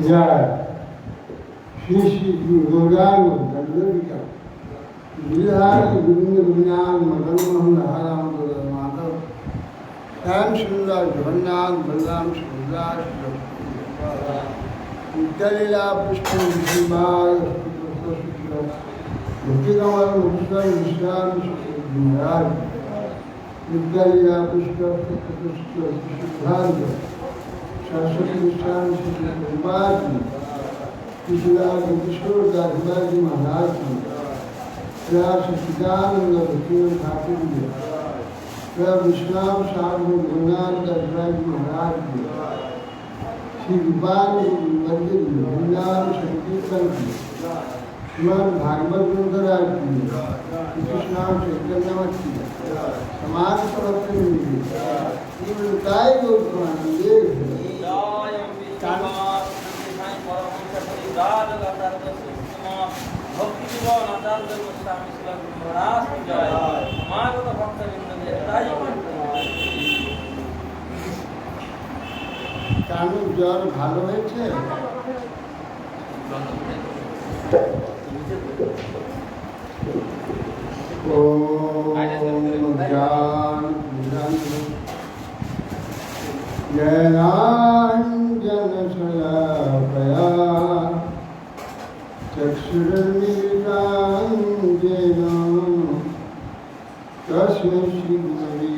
जय श्री श्री गुरुगान दंडविका लीलार गोविंद विज्ञान मदन मोहन राम माधव श्याम सुंदर जगन्नाथ बलराम सुंदर विद्यालीला पुष्प विष्णुमाल भक्ति कमल मुक्तर विश्राम महाराज विद्यालीला पुष्प सिद्धांत सरस्वती विश्राम श्रीपाद कृष्णदास किशोर दास जी महाराज की प्रयास सचिदानंद भक्ति ठाकुर जी विश्राम साधु गुरुनाथ दास जी महाराज की श्री रूपान मंदिर वृंदावन संकीर्तन की श्रीमद भागवत ग्रंथराज की कृष्णाम चैतन्यवत की समाज प्रवर्तन की तीव्रताय गौतमानंदे কানুর জ্বর ভালো হয়েছে ज्ञानाञ्जनशलाकया चक्षुरुन्मीलिताञ्जेन तस्मै श्रीगुरवे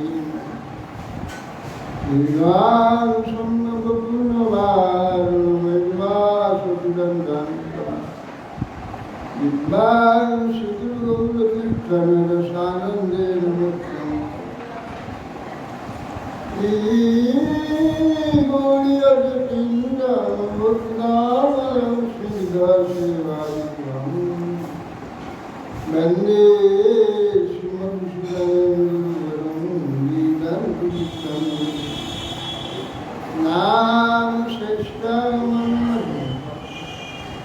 रसानंदेन मुक्तम् गौड़ीयजटिन्दं श्रीधरसेवादिकम् वन्दे श्रीमद् नाम श्रेष्ठम्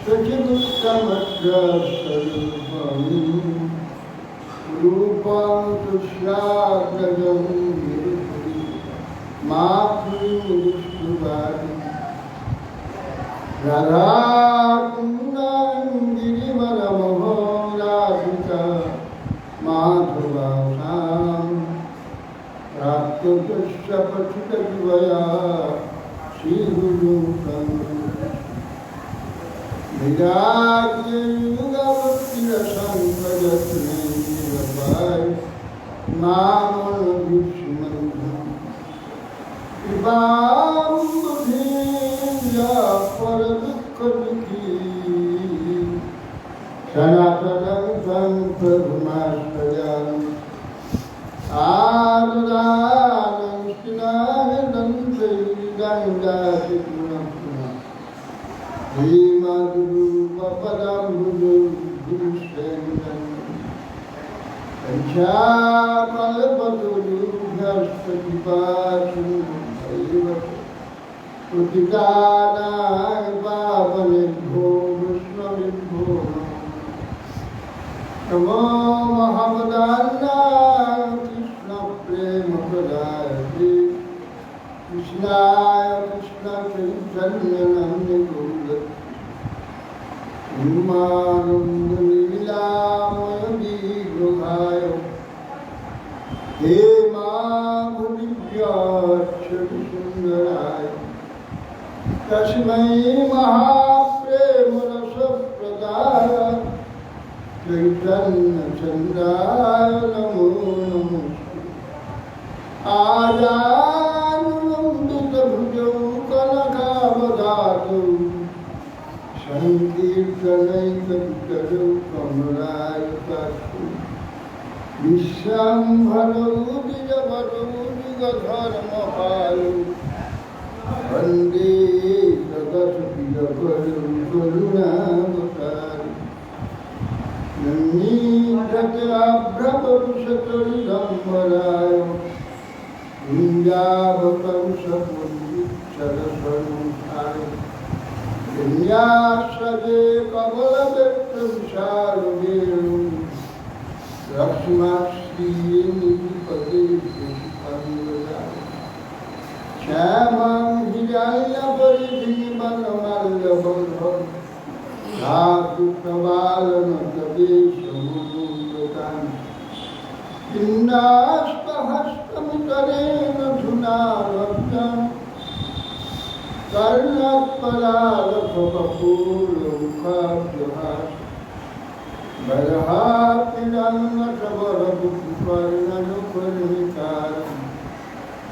सचिदुत्तमस्वरूपम् रूपं तुष्याग्रजं मातृमुष्टुवारि राधाकुन्दं गिरिवरमहोराधिका माधवासां प्राप्तुश्च पठितविवया श्रीगुरुं विराज्ययुगवत्तिरसंप्रजत्नेन्द्रपाय नामनुभिक्षुमन्धं कृपाम्बुधीर्या परदुःखदुःखी सनातनं तं प्रभुमाश्रयामि आदरानं स्नानं दैदासि श्रीमद्रूपपदाम्बुजगुरुश्रेष्ठं कञ्चाकल्पतरुभ्यस्तकृपासिन्धुभैव कृतिकानाय पावनेभ्यो वैष्णवेभ्यो नमो महमदान्नाय कृष्णप्रेमप्रदायते कृष्णाय कृष्णचैतन्यनन्दे लीलामय हे माधुर्याक्षरसुन्दराय तस्मै महाप्रेमरसप्रदाय चैतन्यचन्द्राय नमो नमस्ते आजानुलम्बितभुजौ कनकावदातौ संकीर्तनैकपितरौ कमलायताक्षौ विश्वाम्भरौ द्विजभरौ युगधर्मपालौ वन्दे जगत्प्रियकरौ करुणावतारौ नन्नीघटाभ्रपरुषतरिदम्बराय वृन्दावतं सपुण्डितसरस्वरूपाय विन्यासदे कमलदत्तविशालवेणु लक्ष्माश्रीनिधिपते श्यामां हिरण्यपरिधिवनमाल्यवं धातुप्रवालनतवेशमुद्रतान् बिन्दास्तहस्तमितरेण धुनालब्धम् कर्णत्पलालकपूलमुखाब्जहास बलहापिरन्नटवरपुपर्णनुपर्णिकारम्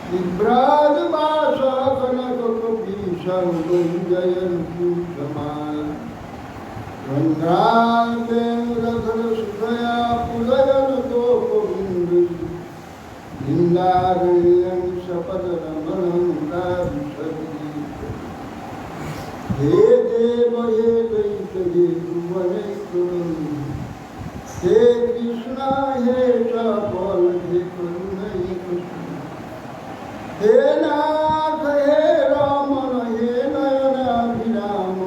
बिभ्राजवासकनककपीशं गुञ्जयन्तीं समालम् रन्ध्रावेन्द्रधरसुधया पुलयनतोपविन्दु बिन्दारण्यं सपदरमणं दाविषद्गीत हे देव हे दैत हे भुवनैकवन्द्य हे कृष्ण हे चपल हे करुणैकसुत हे नाथ हे रमण हे नयनाभिराम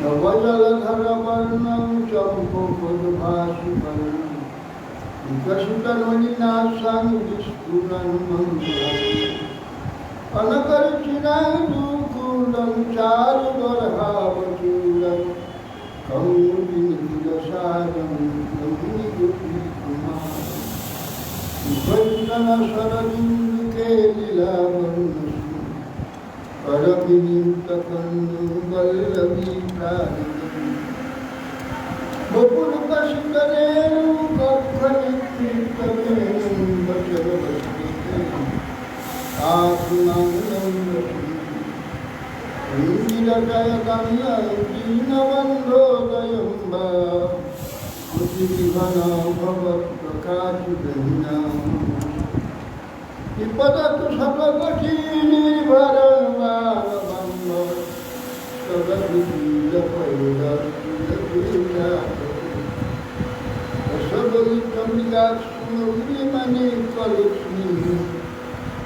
नवजलधरवर्णं चम्पकपदभासुवर्णं विकसितनलिनाशां विस्फुरन्मन्दहासम् अनकरुचिरायुधूकुलं चारुबर्हावचूलं कौमुदीनिधिरसारं कौमुदीगोपीकुमारम् विभजनशरदिन्दुके लीलावर्णस्मि परविनितकन्दुवल्लवीप्रादिकम् बपुलकशिकरेणुकक्षनिक्षिप्तमेनं वचनवस्तिकेन आत्मानन्दं दीनबन्धोदयं वा कुटिविघ्न भवत्प्रकाशितहीनाम् विपदतु सकलकठिनिर्भरवारबन्ध रसगलितमृगात्सुमणिकलक्ष्मीः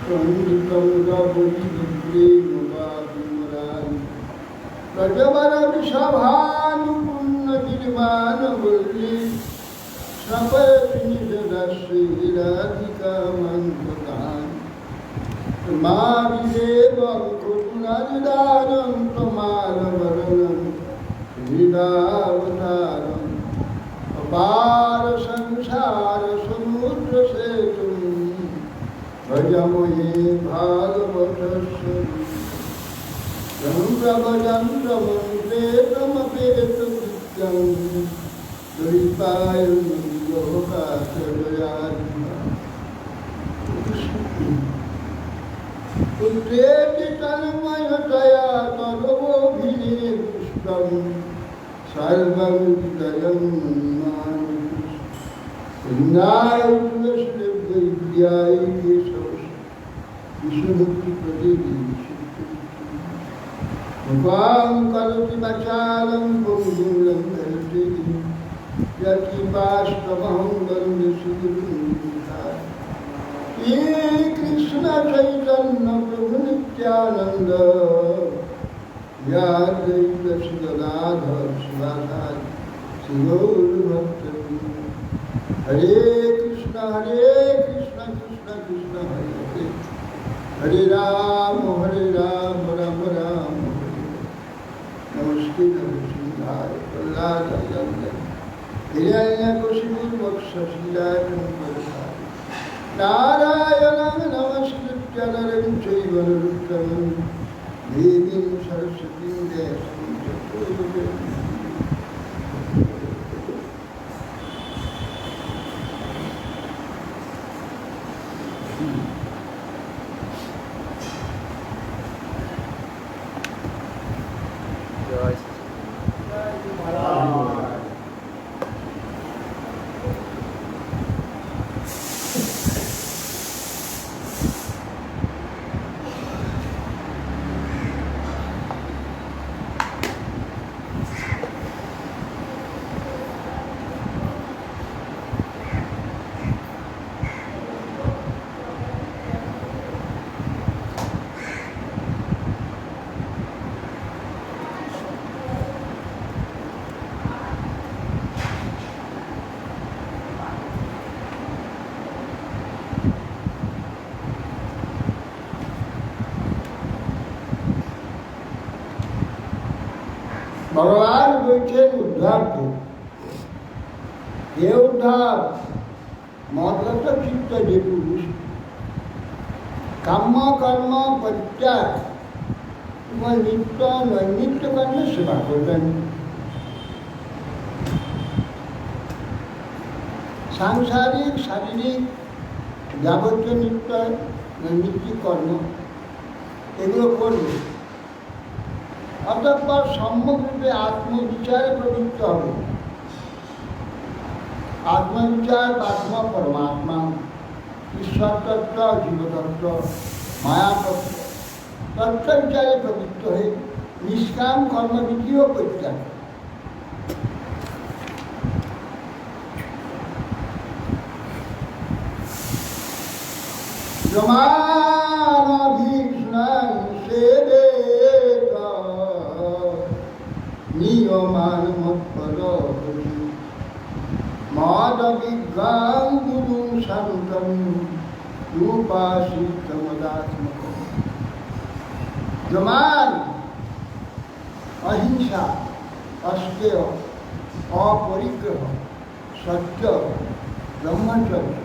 पण्डितं गबलिप्रेमवादिमरारि प्रजवरविषभानुपुण्यगिरिमानवल्ली श्रपयतिनिजदश्रीराधिकामन्त्रतान् माविदेवं कुटुनादिदानं त्वमालवरणं हृदावतारम् अपार संसारसमुद्रसेतुं भजमहे भागवतस्य चन्द्रमपेतकृत्यं पुत्रेति तन्मयतया तदवोभिनिविष्टं सर्वं विदयं मानुष्याय तुलसीदेव्याय केशवस्य विष्णुमुक्तिप्रदेवी मुखां करोति वाचालं पुंगुं लङ्घयति यत्कृपास्तमहं वन्दे श्रीगुरुं हे कृष्ण चैतन्य प्रभु नित्यानंद यादव गदाधर शिवासादि श्रीगौरभक्तवृंद हरे कृष्ण कृष्ण कृष्ण हरे हरे हरे राम राम राम हरे नमस्ते नरसिंहाय प्रह्लादाय हिरण्यकशिपुर्वक्षशिलाय नारायणं नमस्कृत्य नरं चैव नरोत्तमं देवीं सरस्वतीं व्यासं ततो जयति। ভগবান বলছেন উদ্ধার কে উদ্ধার মতলব চিত্ত যে পুরুষ কাম্য কর্ম পরিত্যাগ তোমার নিত্য নৈমিত্য কর্মে সেবা করবেন। সাংসারিক শারীরিক যাবতীয় নিত্য নৈমিত্তিক কর্ম এগুলো করবে, অতঃপর সম্যকরূপে আত্মবিচারে প্রবৃত্ত হবে। আত্মবিচার আত্মা পরমাত্মা, ঈশ্বর তত্ত্ব, জীবতত্ত্ব, মায়াতত্ত্ব তত্ত্ব বিচারে প্রবৃত্ত হয়ে নিষ্কাম কর্মবিধিও পরিত্যাগ। নিয়মান মৎপর মদ বিজ্ঞান গুরু শান্তম রূপাশিতমদাত্মক। যমান অহিংসা, অস্তেয়, অপরিগ্রহ, সত্য, ব্রহ্মচর্য,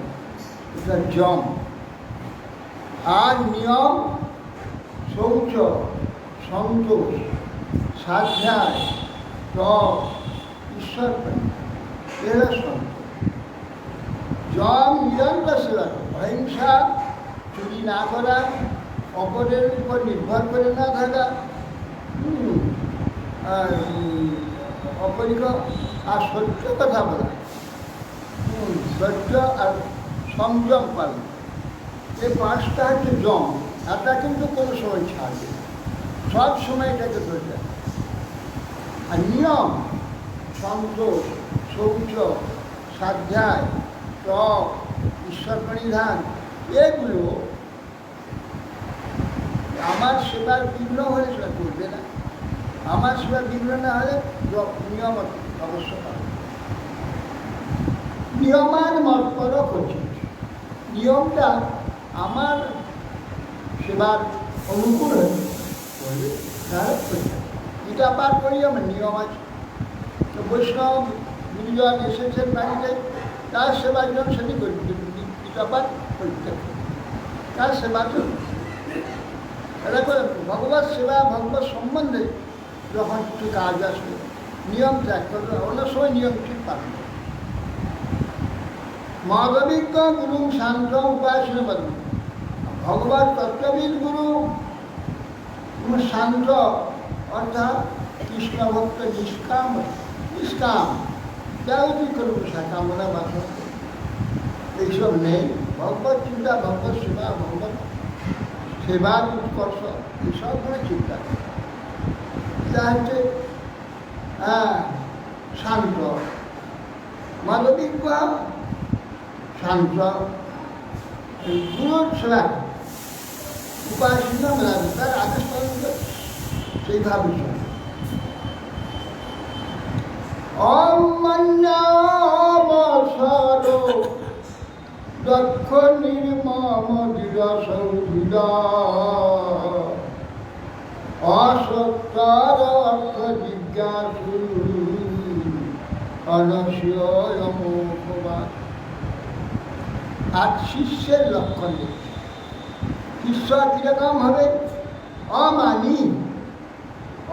এটা যম। আর নিয়ম শৌচ, সন্তোষ, স্বাধ্যায়, তপ, ঈশ্বর এরা সন্ত। যম নিরন্তর সেবা, অহিংসা, চুরি না করা, অপরের উপর নির্ভর করে না থাকা, অপরিগ্রহ আর সত্য কথা বলা, সত্য আর সংযম পালন, এই পাঁচটা হচ্ছে জম। এটা কিন্তু কোনো সময় ছাড়বে, সব সময় এটাকে ধরে রাখবে। আর নিয়ম সন্তোষ, শৌচ, স্বাধ্যায়, তপ, ঈশ্বর পরিধান, এগুলো আমার সেবার বিঘ্ন হলে সেটা করবে না। আমার সেবার বিঘ্ন না হলে নিয়ম অবশ্য পাবে। নিয়মান মৎপর করছি, নিয়মটা আমার সেবার অনুকূল হয়ে করবে, গীতা পাঠ করি আমার নিয়ম আছে। তো বৈষ্ণব গুরুজন এসেছেন বাড়িতে, তার সেবার জন্য সেটি করি, গীতা পাঠ পরীক্ষা করি, তার সেবার জন্য। এটা করে ভগবত সেবা, ভগবত সম্বন্ধে যখন কিছু কাজ আসবে নিয়ম ত্যাগ করবে, অন্য সময় নিয়ম ঠিক পালন করবে। মদবিজ্ঞ গুরু শান্ত উপাসনা বলবে, ভগবত তত্ত্ববিদ গুরু শান্ত, অর্থাৎ কৃষ্ণ ভক্ত নিষ্কাম, নিষ্কাম যাবতীয় কোনো কামনা বাসনা এইসব নেই। ভগবত চিন্তা, ভগবত সেবা, ভগবত সেবার উৎকর্ষ, এইসব করে চিন্তা এটা হচ্ছে শান্ত। মানবিক শান্ত গুরুর সেবা উপাসনা মেলাবে, তার আদেশ পালন করে সেইভাবে চলে। অমান্যাবসর দক্ষ নির্মম দৃঢ় অসত্তর অর্থ জিজ্ঞাসু অনস্যমুখবাদ। আর শিষ্যের লক্ষণ দেখছে, শিষ্য কিরকম হবে? অমানি,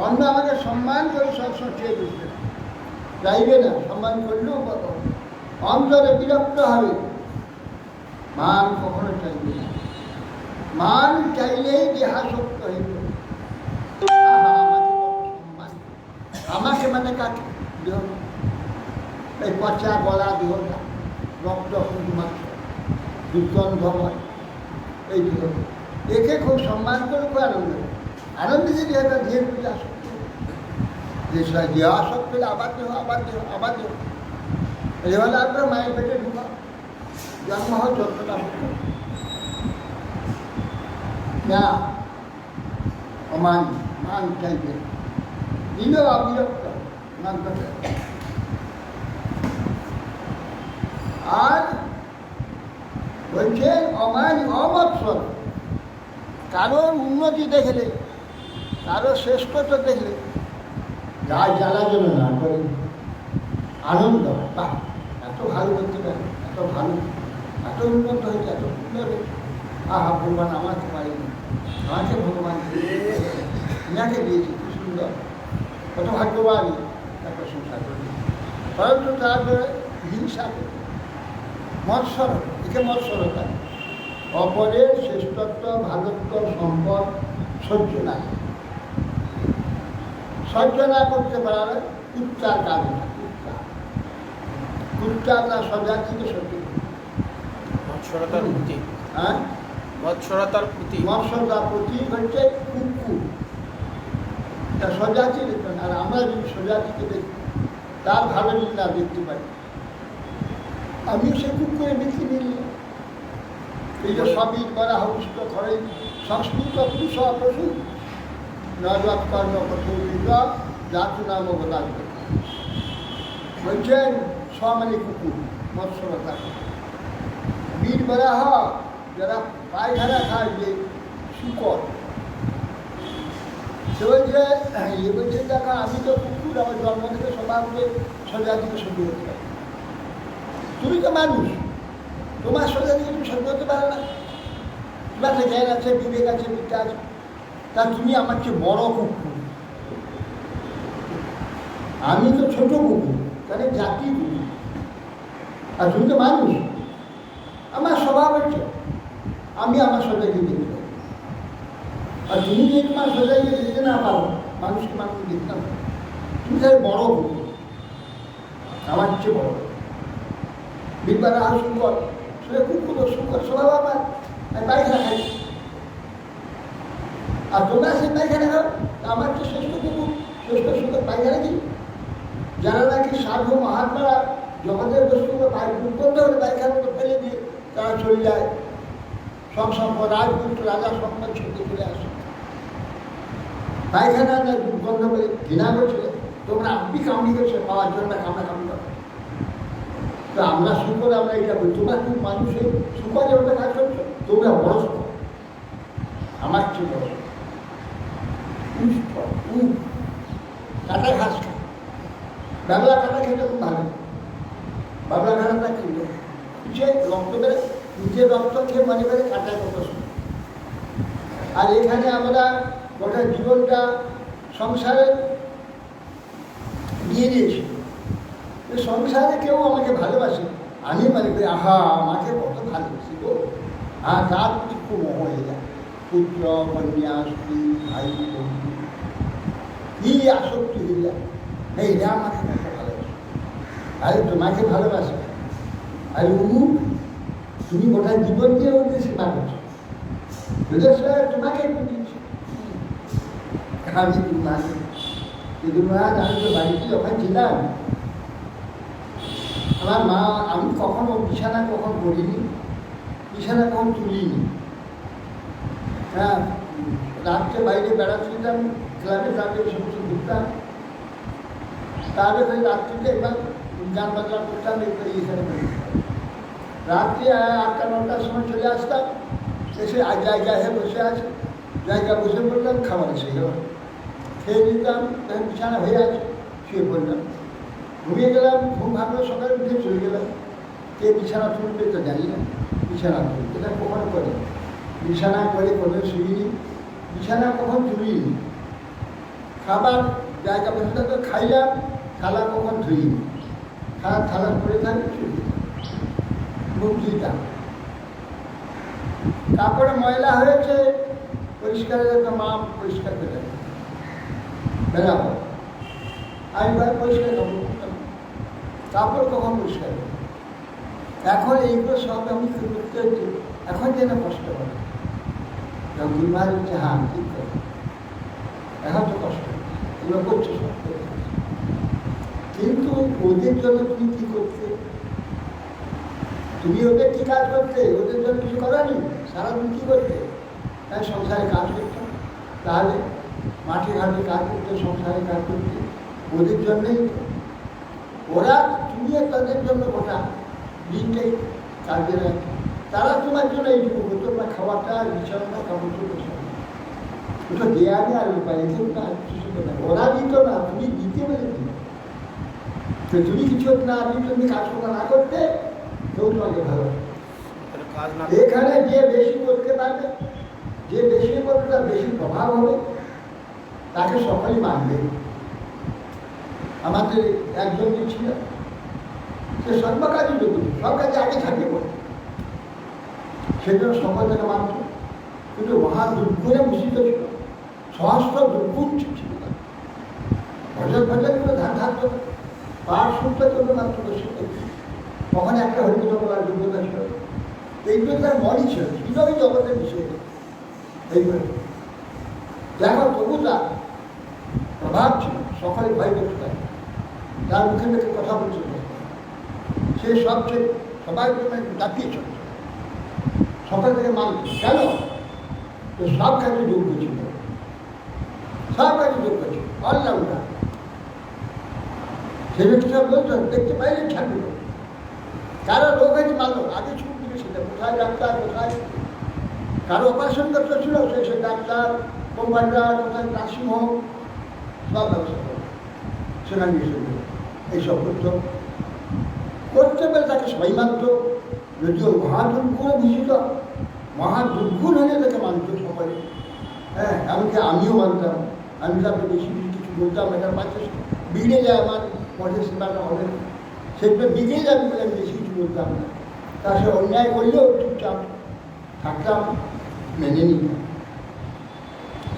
অন্য আমাকে সম্মান করে সবসময় চেয়ে বুঝবে না, চাইবে না, সম্মান করলেও অন্তরে বিরক্ত হবে। মান কখনো চাইবে না, মান চাইলেই দেহাসক্ত হয়ে পড়বে। আমাকে মানে কাকে? দেহ, এই পচা গলা দেহটা, রক্ত মাত্র, দুর্গন্ধময় এই দেহ, একে খুব সম্মান করে খুব আনন্দ, আনন্দ যদি একটা ধীরে ধীরে আসক্ত, যে দেহ আসক্ত হলে আবার দেহ, আবার দেহ, আবার দেহ, এভাবে আপনার মায়ের পেটে ঢুকা, জন্ম হয় যন্ত্রণা হতো না। অমান, মান চাইবে, দিলেও অবিরক্ত মান করতে। আর বলছে অমান অমৎসর, কারোর উন্নতি দেখলে, কারো শ্রেষ্ঠত্ব দেখলে গাছ জ্বালার জন্য না করে আনন্দ, বাহ এত ভালো করতে পারে, এত ভালো, এত উন্নত হয়েছে, এত সুন্দর হয়েছে, আহা ভগবান আমাকে পারেনি, আমাকে ভগবান ইনাকে দিয়েছে, কি সুন্দর, কত ভাগ্যবান, তার প্রশংসা করি। পরন্তু তারপরে হিংসা করে মৎসর, একে মৎসরতা, অপরের শ্রেষ্ঠত্ব, ভালোত্ব, সম্পদ সহ্য না, সহ্য না করতে পারে কুত্তার কাজ, কুত্তা তার স্বজাতিকে সহ্য করে। মৎসরতার প্রতীক। হ্যাঁ, মৎসরতার প্রতীক। মৎসরতার প্রতীক হচ্ছে কুকুর, তার স্বজাতি দেখবেন। আর আমরা যদি স্বজাতিকে দেখি, তার ভালো যদি না দেখতে পারি, আমি সে কুকুরে বিক্রি নিলে এই যে সবই করা হবিষ্ঠ করে সংস্কৃত পুরুষ পশু নজর কর্ম কঠোর জাতু নাম বদাল বলছেন সমানে কুকুর, মৎসরতা। বীর বরাহ যারা পায়খানা খায়, যে শুকর, সে বলছে ইয়ে বলছে দেখা আমি তো কুকুর, আমার জন্ম থেকে স্বভাবকে স্বজাতিকে সহ্য করতে পারি, তুমি তো মানুষ, তোমার স্বজাতিকে তুমি সহ্য করতে পারো না, তোমার তো জ্ঞান আছে, বিবেক আছে, বিদ্যা আছে, তা তুমি আমার চেয়ে বড় কুকুর, আমি তো ছোট কুকুর, তাহলে জাতি কুকুর, আর তুমি তো মানুষ। আমার স্বভাব হচ্ছে আমি আমার স্বজাতিকে দেখতে পারি, আর তুমি যদি তোমার স্বজাতিকে দেখতে না পারো, মানুষকে মানুষ দেখতে না পারো, তুমি তাহলে বড় কুকুর, আমার চেয়ে বড়। বিবার আহ শুকর, সে কুকুর শুকর স্বভাব আমার, আমি পায়খানা খাই, আর তোমরা সে পায়খানা খাও, আমার তো শ্রেষ্ঠ কুকুর, শ্রেষ্ঠ শুকর পায়খানা কি? যারা নাকি সাধু মহাত্মারা জগতের বস্তুগুলো উৎপন্ন হলে পায়খানা ফেলে দিয়ে তারা চলে যায়, সব সম্পদ রাজপুত্র রাজা সম্পদ ছুটে চলে আসে, পায়খানা না দুর্গন্ধ বলে ঘৃণা করছিল, তোমরা আপনি কামড়ি করছে পাওয়ার জন্য কামড়া কামড়ি করো। তো আমরা শুকর, আমরা এটা বলি, তোমরা খুব মানুষের শুকর যেমন কাজ করছো, তোমরা বড় শুকর, আমার চেয়ে বড় কাটা ঘাস খায়, বাবলা কাটা খেতে খুব ভালো, বাবলা কাটাটা খেতে পিছিয়ে রক্ত বেড়ে, নিজের রক্ত খেয়ে মনে করে কাটায় কত শুনে। আর এখানে আমরা গোটা জীবনটা সংসারে দিয়ে দিয়েছি, সংসারে কেউ আমাকে ভালোবাসে, আমি মনে করি আহা আমাকে কত ভালোবাসি গো, হ্যাঁ তার প্রতি খুব মোহ হয়ে যায়, পুত্র কন্যা স্ত্রী ভাই বন্ধু কি আসক্তি হয়ে যায়, এরা আমাকে কত ভালোবাসে, আরে তোমাকে ভালোবাসে, আরে তুমি গোটা জীবন দিয়ে ওদের সেবা করছো, তোমাকে দিয়েছি আমি তোমাকে। কিন্তু আমি তো বাড়িতে যখন ছিলাম, আমার মা, আমি কখনো বিছানা কখন করিনি, বিছানা কখন তুলিনি, হ্যাঁ রাত্রে বাইরে বেড়াতে যেতাম, ক্লাবে ক্লাবে সমস্ত ঘুরতাম, তারপরে রাত্রিতে একবার গান বাজনা করতাম, এখানে রাত্রি 8টা-9টার সময় চলে আসতাম, এসে জায়গায় বসে আছে, জায়গায় বসে পড়লাম, খাবার এসে গেল, খেয়ে নিতাম, তখন বিছানা হয়ে আছে, শুয়ে পড়লাম, ঘুমিয়ে গেলাম, ঘুম ভাঙলো, সকালে উঠে চলে গেলাম, কে বিছানা তুলবে তো জানি না, বিছানা তুলবে এটা কখনো করে, বিছানা করে কোনো শুইনি, বিছানা কখন তুলিনি, খাবার জায়গা বসে থাকতো খাইলাম, থালা কখন ধুইনি, থালা করে থাকবে শুয়ে মুখ ধুইতাম, কাপড়ে ময়লা হয়েছে পরিষ্কার মা পরিষ্কার করে বেড়াবো, আমি ভাই পরিষ্কার কাপড় কখন পরিষ্কার করবো, এখন এইগুলো সব আমি করতে হচ্ছে, এখন যেন কষ্ট হবে, যখন বিমার হচ্ছে হ্যাঁ ঠিক করে, এখন তো কষ্ট এগুলো করছে সব, কিন্তু ওদের জন্য তুমি কি করতে, তুমি ওদের কি কাজ করতে, ওদের জন্য কিছু করানি, সারাদিন কি করতে, তাই সংসারে কাজ করতে, তাহলে মাঠে ঘাটে কাজ করতে, সংসারে কাজ করতে, ওদের জন্যই ওরা, তুমি তাদের জন্য গোটা দিনটাই কাজে রাখে, তারা তোমার জন্য এইটুকু, তোমরা খাওয়াটা বিছানাটা কাপড় চোপড়, ওটা দেয়া নেই আর উপায় না, ওরা দিত না, তুমি দিতে পেরে দিল। তো তুমি কিছু না দিতে, তুমি কাজকর্ম না করতে, কেউ তোমাকে ভালো। কাজ না এখানে যে বেশি করতে পারবে, যে বেশি করবে তার বেশি প্রভাব হবে, তাকে সকলেই মানবে। আমাদের একজন ছিল, সে সর্বকাজই যোগ্য, সব কাজে আগে থাকবে বলে, সেজন্য সকল তাকে মানত। কিন্তু মহা দুর্গুণে ভূষিত ছিল, সহস্র দুর্গুণ ছিল। ভজন ভজন করে ধান থাকতো, পাঠ শুনতে করবে মাত্র বসে, ওখানে একটা হরিকথা বলার যোগ্যতা ছিল। এইগুলো তার মনই ছিল, ছিল ওই জগতের বিষয়ে। এইগুলো দেখো, তবু তার প্রভাব ছিল, সকলে ভয় করতে পারে, তার মুখে মুখে কথা বলছিল, সে সবচেয়ে সবাই দাপিয়ে চলছে, সকল থেকে মানত। কেন? তো সব কাজে যোগ্য ছিল, সব কাজে যোগ্য ছিল, অলরাউন্ডার। সে ব্যক্তিটা বলতো, দেখতে পাইলে ছাড়বে, কারো রোগ হয়েছে মানলো, আগে ছুট দিবে সেটা, কোথায় ডাক্তার, কোথায় কারো অপারেশন করতে ছিল, সে ডাক্তার, কম্পাউন্ডার, কোথায় নার্সিংহোম, সব ব্যবস্থা করবে, সেখানে নিয়ে এইসব করতো। করতে পেলে তাকে সবাই মানত। যদিও মহাদুর্গুণে ভূষিত, মহাদুর্গুণ হলে তাকে মানত সকলে। হ্যাঁ, এমনকি আমিও মানতাম। আমি তাকে বেশি কিছু বলতাম, এটা পাচ্ছে বিগড়ে যায় আমার মঠের সেবাটা হবে, সেটা বিগড়ে যাবে বলে আমি বেশি কিছু বলতাম না। তা সে অন্যায় করলেও চুপচাপ থাকতাম, মেনে নিতাম।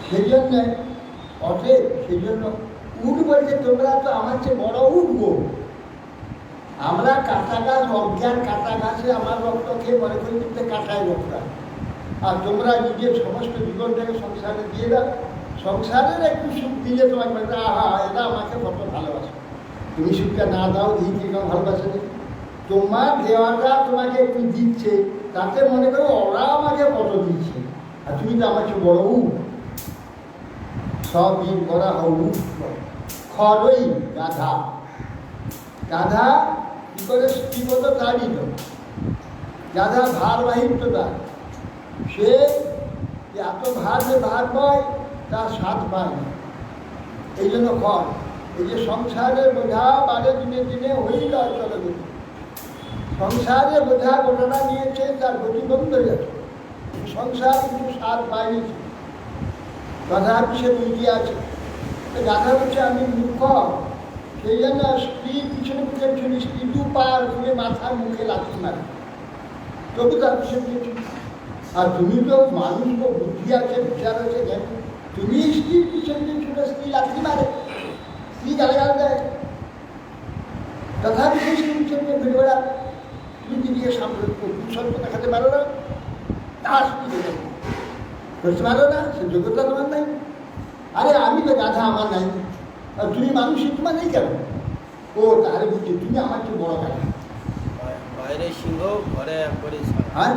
সেই জন্যে অতএব, সেই জন্য উঠ বলছে, তোমরা তো আমার চেয়ে বড় উঠবো। আমরা কাঁচা গাছ, অজ্ঞান কাঁচা গাছে আমার রক্ত খেয়ে মনে করি কিন্তু কাঁটায় রক্ত, আর তোমরা নিজের সমস্ত জীবনটাকে সংসারে দিয়ে দাও। সংসারের একটু সুখ দিলে তোমাকে বলবে, আহা এটা আমাকে কত ভালোবাসে। তুমি সুখটা না দাও, এই কিরকম ভালোবাসে নেই। তোমার দেওয়াটা তোমাকে একটু দিচ্ছে, তাতে মনে করো ওরা আমাকে কত দিচ্ছে, আর তুমি তো আমার চেয়ে বড় উঠ। সব দিন করা হোক খরই গাধা। গাধা কি করে কি করতো তারই তো, গাধা ভার বাহিত তার, সে এত ভার যে ভার পায় তার স্বাদ পায় না। এই জন্য খর, এই যে সংসারের বোঝা বাড়ে দিনে দিনে হয়েই যায় চলে গেছে, সংসারে বোঝা ঘটনা নিয়েছে, তার গতি বন্ধ হয়ে গেছে, সংসার কিন্তু স্বাদ পায়নি, তথাপি সে লুকিয়ে আছে। গাধা বলছে আমি মূর্খ, সেই জন্য স্ত্রী পিছনে পিছনে চলি, স্ত্রী দু পা তুলে মাথার মুখে লাথি মারে, তবু তার পিছনে পিছনে। আর তুমি তো মানুষ, তো বুদ্ধি আছে, বিচার আছে, তুমি স্ত্রীর পিছনে পিছনে, স্ত্রী লাথি মারে, স্ত্রী গালাগাল দেয়, তথাপি সেই স্ত্রী পিছনে ঘুরে বেড়া। তুমি দিদিকে সামনে সত্য দেখাতে পারো না, তার স্ত্রী করতে পারো না, সে যোগ্যতা তোমার নাই। আরে আমি তো গাধা, আমার নাই, আর তুমি মানুষই তোমার নেই কেন? ও তাহলে বুঝছি তুমি আমার চেয়ে বড় গাধা। বাইরে সিংহ, ঘরে একবারে হ্যাঁ,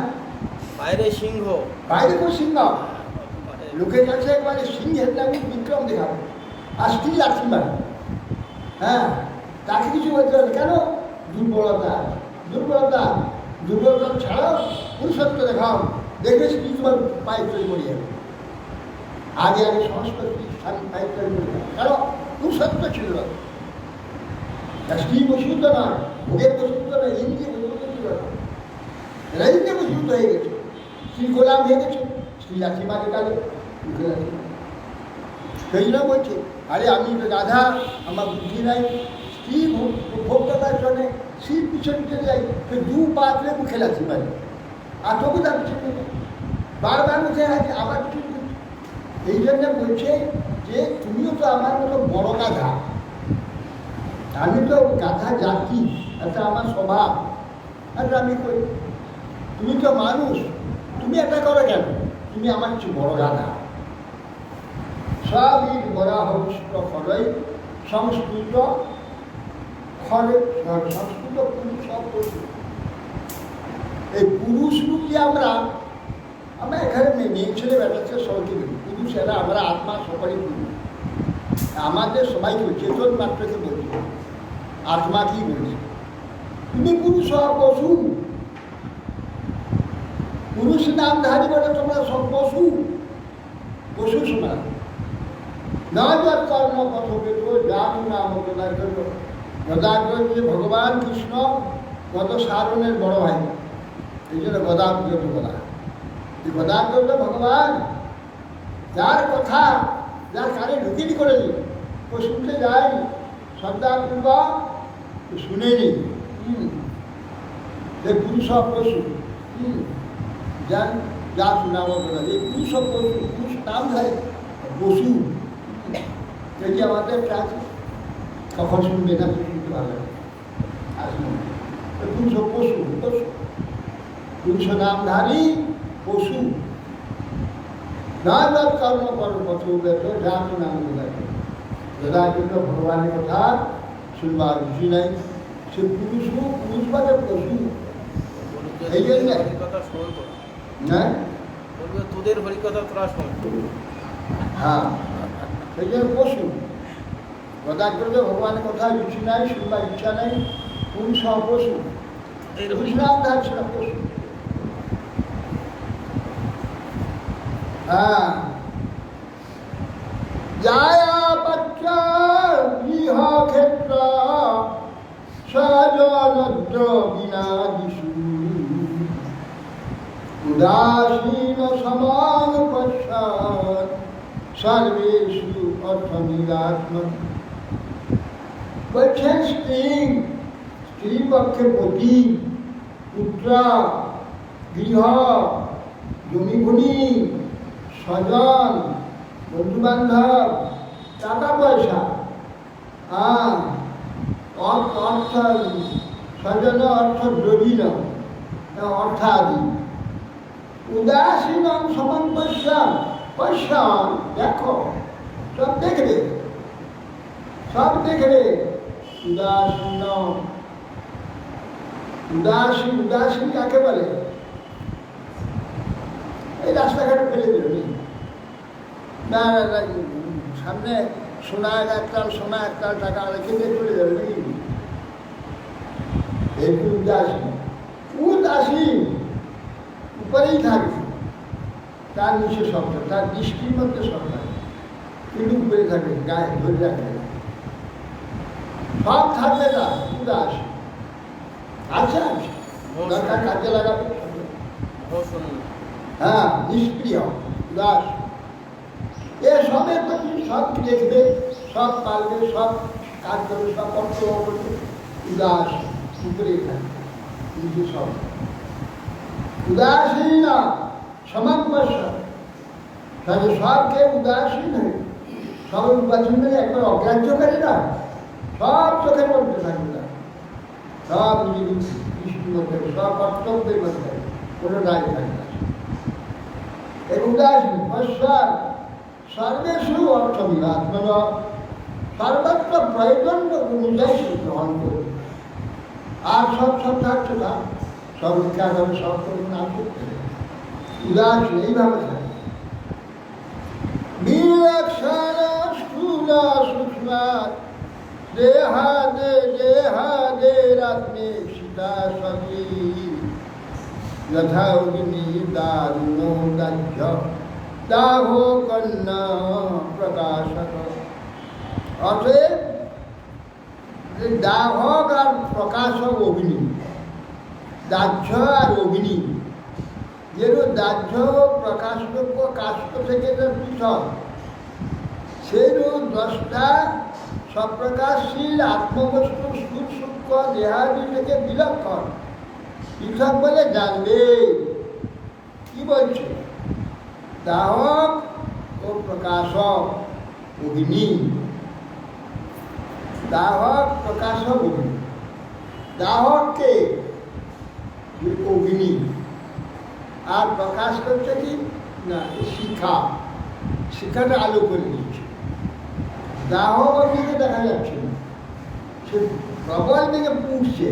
বাইরে সিংহ, বাইরে কোন সিংহ? লোকের কাছে একবারে সিংহের নামে বিক্রম দেখাবো, আর স্ত্রী লাঠি মারে। হ্যাঁ, তাকে কিছু বলতে হবে কেন? দুর্বলতা, দুর্বলতা, দুর্বলতা ছাড়াও পুরুষত্ব দেখাও, দেখবে স্ত্রী তোমার পায়ে তৈরি করে যাবে। আগে আগে সমস্ত স্বামী পায়ে তৈরি করে যাবে, কারণ পুরুষত্ব ছিল না, স্ত্রী বসীভূত নয়, ভোগের বসীভূত নয়, ইন্দ্রিয় বসীভূত ছিল না, এরা ইন্দ্রিয় বসীভূত হয়ে গেছে, স্ত্রী গোলাম হয়ে গেছে, স্ত্রী লাঠি মারে কালে, সেই জন্য বলছে আরে আমি তো গাধা, আমার বুদ্ধি নাই, স্ত্রী ভোক্তার জন্যে স্ত্রীর পিছনে চলে যাই, তো দু পা তুলে মুখে লাঠি মারে, আর তবু তার পিছনে বারবার মুখে আছে, আবার পিছনে। এই জন্য বলছে যে তুমিও তো আমার মতো বড় গাধা, আমি তো গাধা জাতি, এটা আমার স্বভাব, এটা আমি করি। তুমি তো মানুষ, তুমি এটা করো কেন? তুমি আমার চেয়ে বড় গাধা। সব ইট বরা হস্ত খরই সংস্কৃত খরে, সংস্কৃত পুরুষ সব পশু। এই পুরুষ রূপী আমরা এখানে মেয়ে ছেলে বেড়াচ্ছে সবাইকে বলি পুরুষ, এরা আমরা আত্মা সবাই পুরুষ। আমাদের সবাইকে চেতন মাত্রকে বলছি, আত্মাকেই বলছি। তুমি পুরুষ পশু, পুরুষ নামধারী বলে তোমরা সব পশু। পশু শোনা নয় কর্ম কথবে তো জানু নাম গদাগ্রজ। গদাগ্রজ যে ভগবান কৃষ্ণ গদসারণের বড় ভাই, এই জন্য গদাগ্রজ বলা। এই গদাগ্রজ ভগবান যার কথা, যার কানে ঢুকিনি করে দিল, ও শুনতে যায়নি, শ্রদ্ধাপূর্বক শুনেনি। যে পুরুষ পশু যার যা শোনাব বলা, এই পুরুষ পশু, পুরুষ নাম ধরে পশু, এই যে আমাদের কাজ কখন শুনবে না, শুনতে ভালো আসুন। পুরুষ পশু, পশু পুরুষ নামধারী পশু নাম কর্ম কর্ম পথ ব্যর্থ জাত নাম যদা কিন্তু ভগবানের কথা শুনবার রুচি নাই, সে পুরুষ পুরুষ বাদে পশু। এই জন্য হরিকথা শ্রবণ কর, হ্যাঁ বলবে তোদের হরিকথা তোরা শোন। হ্যাঁ, সেই জন্য পশু। গদাগ্রজ ভগবানের কথা রুচি নাই, শুনবার ইচ্ছা নাই, পুরুষ পশু। পুরুষ নাম ধারছে না, পশু। হ্যাঁ, যায়া বাচ্চা গৃহ ক্ষেত্র সজলদ্র বিনা যিশু উদাসীন সমান পশ্চাৎ সর্বেষু অর্থনিরাত্ম। বলছেন স্ত্রী পক্ষে পতি, পুত্রা, গৃহ, জমিভূমি, স্বজন, বন্ধুবান্ধব, টাকা পয়সা, অর্থ, স্বজন অর্থ দ্রবীণ অর্থাদি, উদাসীন সমান পশ্চাৎ দেখো, সব দেখলে, সব দেখলে। উদাসীন, উদাসীন, উদাসীন কাকে বলে? এই রাস্তাঘাটে ফেলে দিল না, সামনে সোনা একটাল, সোনা একটাল টাকা রেখে দিয়ে চলে যাবে নাকি? এই উদাসীন, উদাসীন উপরেই থাকবে, তার নিচে সব, তার দৃষ্টির মধ্যে সব থাকে, কিন্তু উপরে থাকবে, গায়ে ধরে রাখবে না, সব থাকবে না। উদাসীন আছে, দরকার কাজে লাগাবে। হ্যাঁ, নিষ্ক্রিয়, উদাস। এ সবের প্রতি সব দেখবে, সব পারবে, সব কাজ করবে, সব কর্তব্য করবে। উদাস, উপরে থাকবে, নিজে সব উদাসীন সমান পশ্চাৎ। তাহলে সবকে উদাসীন হয়ে সব উপাসন একবার অগ্রাহ্য করে না, সব চোখের মধ্যে থাকবে না, সব নিজের দৃষ্টির মধ্যে, সব কর্তব্যের মধ্যে, কোনো দায় থাকবে না। এই উদাসীন পশ্চাৎ সর্বেষু অর্থবিধাত্মন, সর্বত্র প্রয়োজন অনুযায়ী গ্রহণ করবে। আর সব সব থাকছে না, সব ইচ্ছা করে, সব করে না করতে উদাসীন এইভাবে থাকে। বিলক্ষণ স্থূল সূক্ষ্ম দেহাদে দেহাদেরাত্মে সীতা সবী যথা অগ্নি দারুণো দাহ্য দাহ কন্যা প্রকাশক। অতএব দাহক আর প্রকাশক অগ্নি, দাহ্য আর অগ্নি, যেরূপ দাহ্য প্রকাশযোগ্য কাষ্ঠ থেকে পৃথক, সেইরূপ দশটা সপ্রকাশশীল আত্মবস্তু স্থূল সূক্ষ্ম দেহাদি থেকে বিলক্ষণ, পৃথক বলে জানবে। কি বলছে? দাহক ও প্রকাশক অগ্নি, দাহক প্রকাশক অগ্নি। দাহককে অগ্নি, আর প্রকাশ করছে কি না শিখা, শিখাটা আলো করে দিচ্ছে। দাহক অগ্নিকে দেখা যাচ্ছে না, সে প্রবল দিকে পুড়ছে,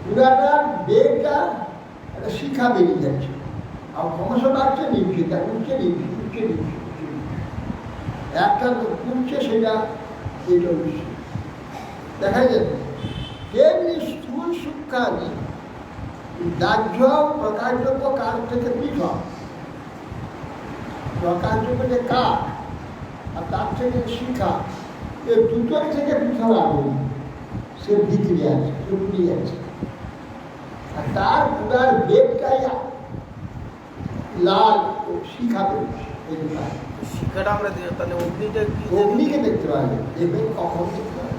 পুরাটা বেগটা একটা শিখা বেরিয়ে যাচ্ছে, আর ক্রমশ বাড়ছে, নিচ্ছে, তা উঠছে, নিচ্ছে, উঠছে, নিচ্ছে, একটা পুড়ছে, সেটা এটা উঠছে, দেখা যাচ্ছে। তেমনি স্থূল সূক্ষ্মাদি দাহ্য প্রকাশযোগ্য কাজ থেকে পৃথক। প্রকাশযোগ্য কাঠ আর তার থেকে শিখা, এই দুটোর থেকে পৃথক আগুন সে ভিতরে আছে, সে পুড়ে আছে। আর তার পুরার বেগটাই লাল শিখা বেরোচ্ছে। শিক্ষাটা আমরা তাহলে অগ্নিটা কি? অগ্নিকে দেখতে পাবে, দেবেন কখন দেখতে পাবে,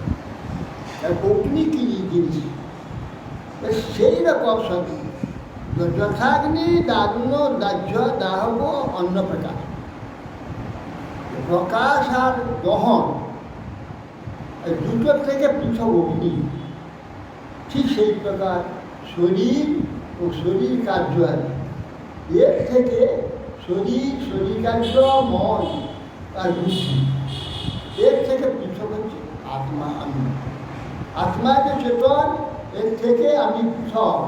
অগ্নি কি জিনিস সেই রকম সঙ্গে যথাগ্নি দারুণ দাহ্য দাহব অন্য প্রকাশ। প্রকাশ আর দহন দুটোর থেকে পৃথক অগ্নি, ঠিক সেই প্রকার শরীর ও শরীর কার্য আছে। এর থেকে শরীর কার্য মন আর বুদ্ধি, এর থেকে পৃথক হচ্ছে আত্মা। আমি আত্মা যে চেতন, এর থেকে আমি পৃথক।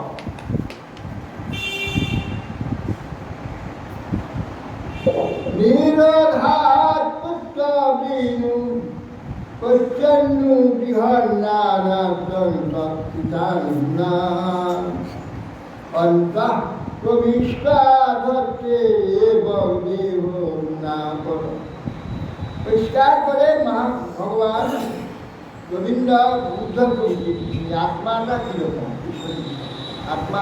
নিরধার পুত্র বিনু প্রচন্নু বিহন্না অন্তঃ প্রবিষ্টাধত্তে এবং দেহ না করো। পরিষ্কার করে ভগবান গোবিন্দ বুদ্ধ প্রভৃতি আত্মাটা কিরকম, আত্মা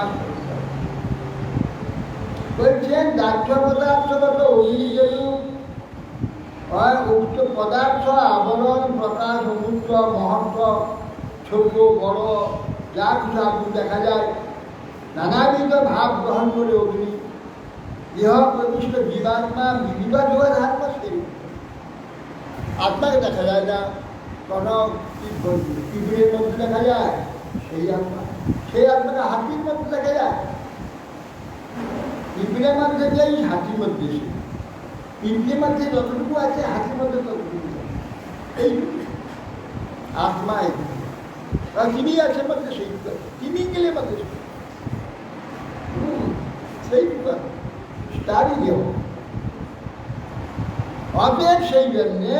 বলছেন দাহ্য পদার্থগত অগ্নিজনক হয় উক্ত পদার্থ আবরণ প্রকাশ মুক্ত মহত্ব ছোট বড় যা কিছু আগুন দেখা যায়, নানাবিধ ভাব গ্রহণ করে অগ্নি ইহ প্রবিষ্ট জীবাত্মা বিবিধ যোগাধাত্ম সেই আত্মাকে দেখা যায় না। কোনো পিঁপড়ের মধ্যে দেখা যায় সেই আত্মা, সেই আত্মাকে হাতির মধ্যে দেখা যায়। পিঁপড়ের মধ্যে যাই হাতির মধ্যে, সে পিঁপড়ের মধ্যে যতটুকু আছে হাতির মধ্যে ততটুকু এইটুকু আত্মা। তিনি আছে মধ্যে সেইটুকু, তিনি গেলে মধ্যে সেইটুকু তারই দেহ। অতএব সেই জন্যে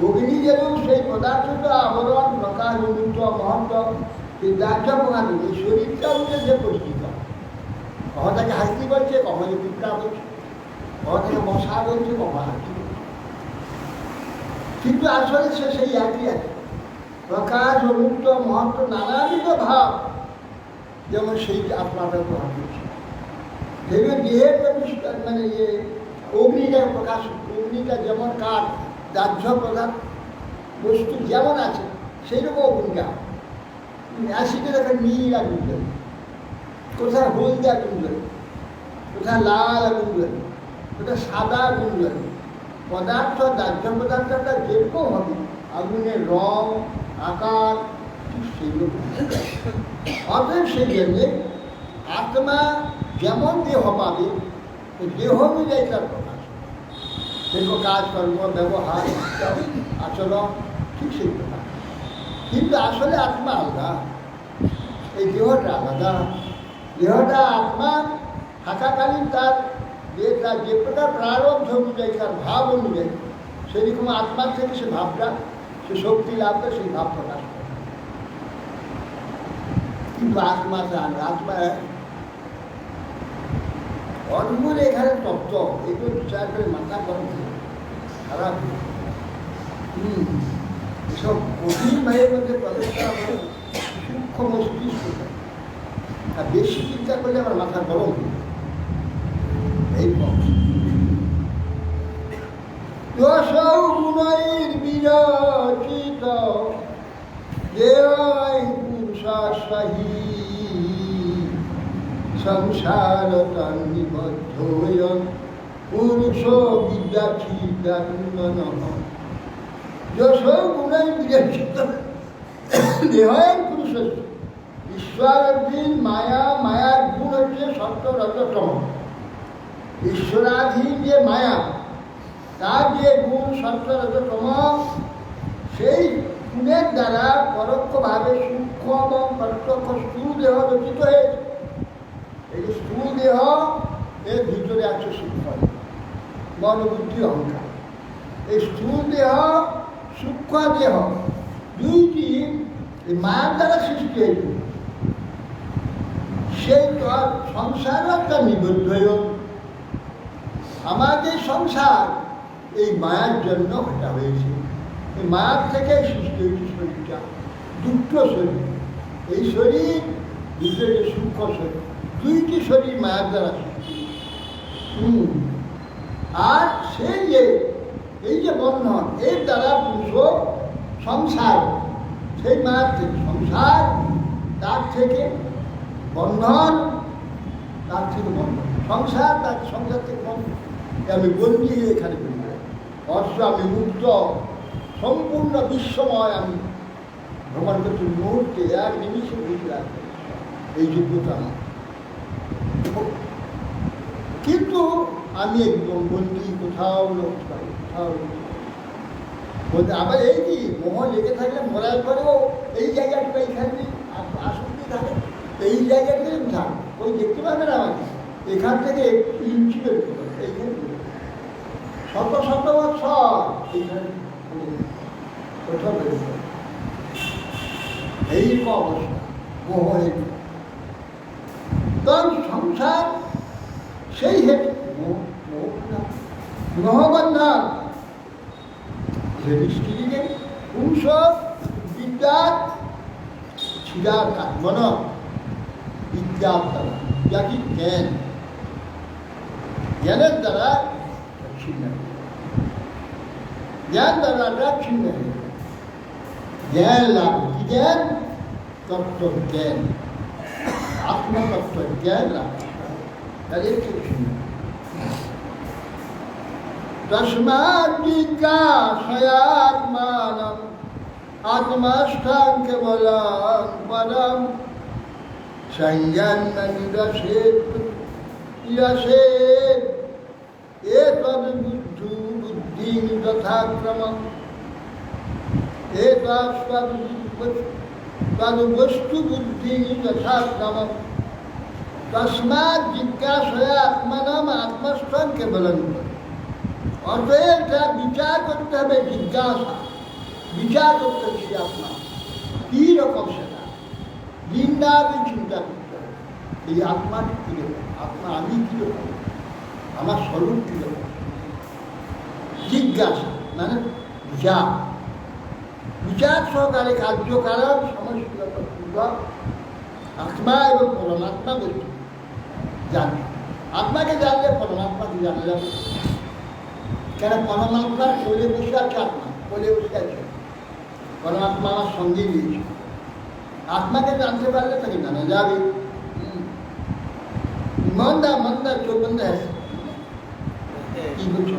অগ্নি যেন সেই পদার্থটা আবরণ প্রকাশ অনুত্ব মহত্ব দাহ্য প্রকাশ, এই শরীরটা হচ্ছে যে পরিচিত। কখন তাকে হাসি বলছে, কখন পিঁপড়া বলছে, কখন থেকে মশা বলছে, কখন হাসি বলছে, কিন্তু আসলে সে সেই একই আছে। প্রকাশ অনুত্ব মহত্ব নানাবিধ ভাব, যেমন সেই আত্মাটা প্রভাব করছে। যেগুলো দেহের মানে ইয়ে অগ্নিটা প্রকাশ, অগ্নিটা যেমন কাঠ দাহ্য প্রধান বস্তু যেমন আছে সেই রকম অগ্নিটা। অ্যাসিডের একটা নীল আগুন ধরে, কোথায় হলদে আগুন ধরে, কোথায় লাল আগুন ধরে, কোথায় সাদা আগুন ধরে। পদার্থ দাহ্য পদার্থটা যেরকম হবে, আগুনের রং আকার ঠিক সেই রকম। অতএব সেই জন্যে আত্মা যেমন দেহ পাবে, দেহ অনুযায়ী তার প্রকাশ, দেখো কাজকর্ম ব্যবহার আচরণ ঠিক সেই প্রকার। কিন্তু আসলে আত্মা আলাদা, এই দেহটা আলাদা। দেহটা আত্মা থাকাকালীন তার যে প্রকার প্রারব্ধ অনুযায়ী, তার ভাব অনুযায়ী, সেরকম আত্মার থেকে সে ভাবটা, সে শক্তি লাভ করে সেই ভাব প্রকাশ করে। কিন্তু আত্মা আত্মা অদ্ভুত এখানে তত্ত্ব, এগুলো বিচার করে মাথা গরম খারাপ। এসব কঠিন ভাইয়ের মধ্যে প্রবেশ করা হয় সূক্ষ্ম মস্তিষ্ক, আর বেশি চিন্তা করলে আমার মাথা গরম। এই দশৌ গুণের বিরচিত দেয় পুরুষাসাহী সংসার নিবদ্ধ পুরুষ বিদ্যাচিদানন্দন যশৌ গুণের বিরচিত দেহায় পুরুষ। ঈশ্বরাধীন মায়া, মায়ার গুণ হচ্ছে সত্য রজতম। ঈশ্বরাধীন যে মায়া, তার যে গুণ সত্য রজতম, সেই গুণের দ্বারা পরোক্ষভাবে সূক্ষ্ম এবং প্রত্যক্ষ স্থূল দেহ রচিত হয়েছে। এই স্থূল দেহ, এর ভিতরে আছে সূক্ষ্ম মন বুদ্ধি অহংকার। এই স্থূল দেহ সূক্ষ্ম দেহ দুইটি এই মায়ার দ্বারা সৃষ্টি হয়েছে। সেই সংসার একটা নিবদ্ধ আমাদের সংসার এই মায়ার জন্য এটা হয়েছে। এই মায়ার থেকে সৃষ্টি হয়েছে শরীরটা, দুটো শরীর। এই শরীর দুটো যে সূক্ষ্ম শরীর, দুইটি শরীর মায়ার দ্বারা সৃষ্টি। আর সেই যে এই যে বন্ধন, এর দ্বারা পুরুষ সংসার, সেই মায়ার থেকে সংসার, তার থেকে বন্ধন, তার থেকে বন্ধন সংসার, তার সংসার থেকে বন্ধন। আমি বন্দি হয়ে এখানে বলি অর্থ আমি মুক্ত, সম্পূর্ণ বিশ্বময় আমি ভ্রমণ করছি মুহূর্তে, এক নিমিষে বুঝে রাখবো এই যোগ্যতা আমার। কিন্তু আমি একদম বন্দি, কোথাও লোক পাই, কোথাও বলতে আবার এই কি মোহ লেগে থাকলে মরার পরেও এই জায়গাটা এইখানে আসক্তি থাকে, এই জায়গাটাতে থাক, ওই দেখতে পাবে না আমাকে এখান থেকে একটু ইঞ্চি বেরোতে পারে, এইখানে শত শত বছর এইখানে কোথাও বেরোতে পারে। এই অবস্থা মোহ, তখন সংসার সেই হেতু মোহবন্ধন স্ত্রীকে পুংস বিদ্যা ছিদার মন বিদ্যার দ্বারা, যা কি জ্ঞান, জ্ঞানের দ্বারা ছিন্ন, জ্ঞান দ্বারা ছিন্ন হয়ে জ্ঞান লাভ। কি জ্ঞান? তত্ত্ব জ্ঞান, আত্মতত্ত্ব জ্ঞান লাভ। তস্মাৎ জিজ্ঞাসয়াত্মানম আত্মস্থং কেবলং পরম সংজ্ঞান নিরসেত ইরসেত এতদ্ বুদ্ধি যথাক্রমম তদ্বস্তু বুদ্ধি যথাক্রমম। তস্মাৎ জিজ্ঞাসয়া আত্মানম আত্মস্থং কেবলং। অতএব এটা বিচার করতে হবে, জিজ্ঞাসা বিচার করতে হবে সেই আত্মা কী রকম, সেটা দিন রাত চিন্তা করতে হবে। এই আত্মাটি কীরকম, আত্মা আমি কীরকম, আমার স্বরূপ কীরকম। জিজ্ঞাসা মানে বিচার, বিচার সহকারে কার্যকারণ সমষ্টিগতপূর্বক আত্মা এবং পরমাত্মা বলছে জানবে। আত্মাকে জানলে পরমাত্মাকে জানা যাবে। কেন? পরমাত্মার কোলে বসে আছে, আত্মা কোলে বসে আছে, পরমাত্মা আমার সঙ্গে নিয়েছে। আত্মাকে জানতে পারলে তাকে জানা যাবে। মন্দা মন্দা চোখ বন্ধ আছে, কি বলছো?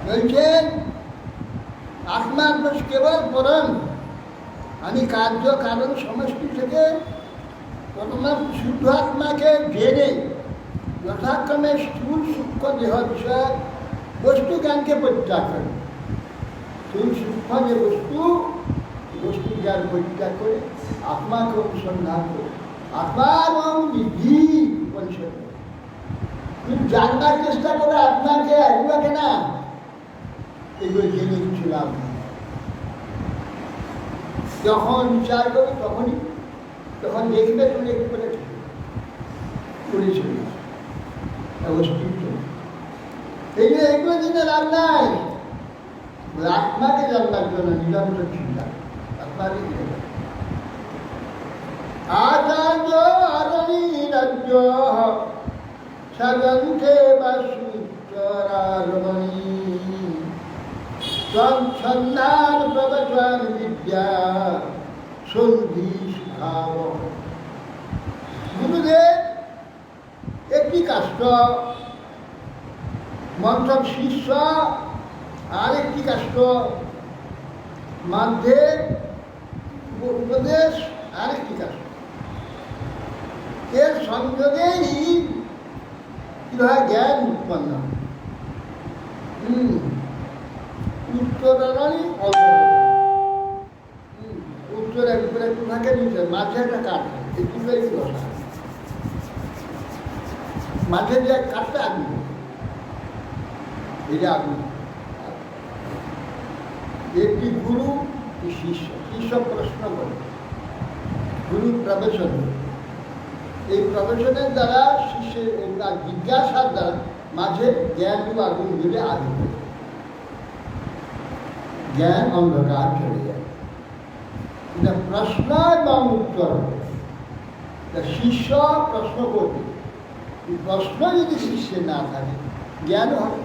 বলছেন আত্মার দোষ কেবল পরম। আমি কার্য কারণ সমষ্টি থেকে শুদ্ধ আত্মাকে জেনে যথাক্রমে স্থূল সূক্ষ্ম দেহ বিষয় বস্তু জ্ঞানকে পরিত্যাগ করে, স্থূল সূক্ষ্ম যে বস্তু জ্ঞান পরিত্যাগ করে আত্মাকে অনুসন্ধান করে, আত্মা এবং বিধি পরিষদ করে। তুমি জানবার চেষ্টা করে আত্মাকে, একবাকে না, এগুলো জেনে কিছু লাভ নেই। যখন বিচার করবে তখন দেখবে তুমি একটু করে চলে এই যে এগুলো জেনে লাভ নাই। আত্মাকে জানবার জন্য নিরন্তর চিন্তা, আত্মাকে আচার্য আরণী রাজ্য সদন্তে বাসুচরারমণী সন্ধান প্রবচন বিদ্যা সন্ধি সুখাব। গুরুদেব একটি কাষ্ট, মন্থক শিষ্য আরেকটি কাষ্ট, মধ্যে উপদেশ আরেকটি কাষ্ট। এর সংযোগেই কি হয়? জ্ঞান উৎপন্ন। উত্তরারণী উত্তর একটু থাকে, নিচে মাঝে একটা কাঠ, এই দুটোই বসা, মাঝে যে কাঠটা আগুন, এটা আগুন। একটি গুরু, শিষ্য। শিষ্য প্রশ্ন করে, গুরু প্রবেশন, এই প্রবচনের দ্বারা শিষ্যের তার জিজ্ঞাসার দ্বারা মাঝে জ্ঞান আগুন ধরে আগুন জ্ঞান অন্ধকার চলে যায়। এটা প্রশ্ন এবং উত্তর হবে। শিষ্য প্রশ্ন করবে, প্রশ্ন যদি শিষ্যের না থাকে জ্ঞান হবে,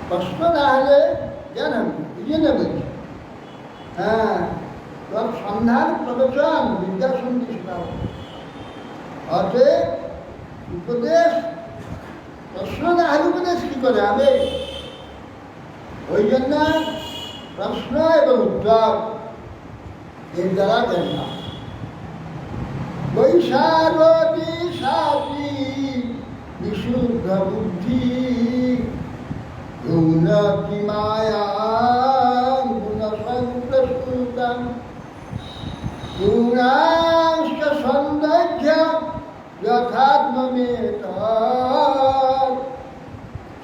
প্রশ্ন না হলে জ্ঞান হবে। এই জন্য বলছি হ্যাঁ তোর সন্ধান প্রবচন বিদ্যা সন্ধি শোনাও। অতএব উপদেশ প্রশ্ন না হলে উপদেশ কি করে হবে? ওই জন্য প্রশ্ন এবং উত্তর এর দ্বারা জ্ঞান হয়। বৈশারদী সাথী বিশুদ্ধ বুদ্ধি গুণকি মায়া গুণ সংপ্রসূতম গুণাশ্চ সৌন্দর্য যথাত্মমেত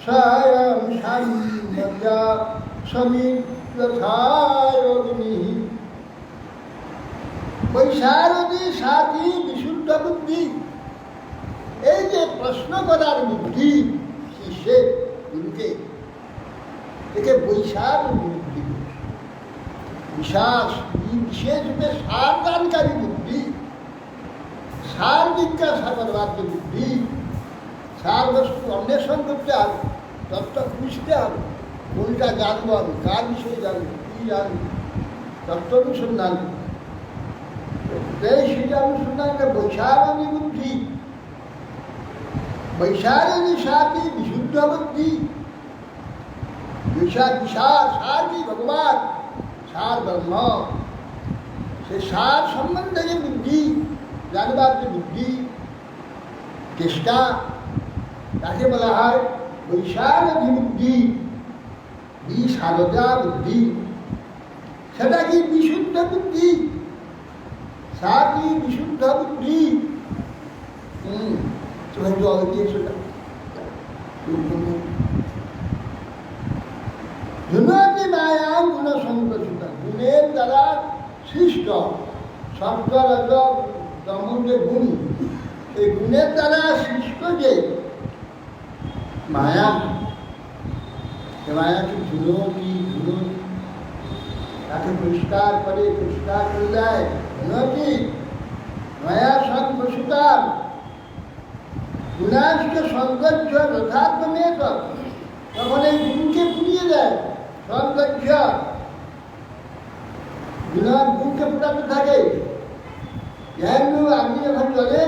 স্বয়ং সাম্যত সমিত্রথায়গ্নি। বৈশারদী সাথী বিশুদ্ধ বুদ্ধি, এই যে প্রশ্ন করার বুদ্ধি শিষ্যের গুরুকে, একে বৈশারদী বুদ্ধি। বিশেষরূপে সার দানকারী বুদ্ধি, সার জিজ্ঞাসা করবার যে বুদ্ধি, সার বস্তু অন্বেষণ করতে হবে, তত্ত্ব খুঁজতে হবে, কোনটা জানবো আমি, কার বিষয়ে জানবো, কী জানবো, তত্ত্ব অনুসন্ধান সেটা অনুসন্ধান বৈশারদী বুদ্ধি। বৈশারদী সাথী বিশুদ্ধ বুদ্ধি। বিশার সার কি ভগবান, সার ব্রহ্ম, সে সার সম্বন্ধে যে বুদ্ধি জানবার যে বুদ্ধি চেষ্টা, তাকে বলা হয় বৈশারদী বুদ্ধি, বিশারদা বুদ্ধি। সেটা কি বিশুদ্ধ বুদ্ধি, সাথী বিশুদ্ধ বুদ্ধি। জল দিয়ে সেটা গুণাতি মায়া গুণ সংপ্রসূত, গুণের দ্বারা সৃষ্ট শব্দ রজ তম যে গুণ, এই গুণের দ্বারা সৃষ্ট যে মায়া, মায়াকে ধুলোটি ধুলোটি তাকে পরিষ্কার করে দেয়। গুণটি মায়া সংপ্রসূতাম গুণাশ্চ সৌন্দর্য যথাত্মমেত, তখন এই গুণকে পুড়িয়ে দেয়। সৌন্দর্য গুণকে পুরাতে থাকে। জ্ঞান আগ্নি যখন চলে,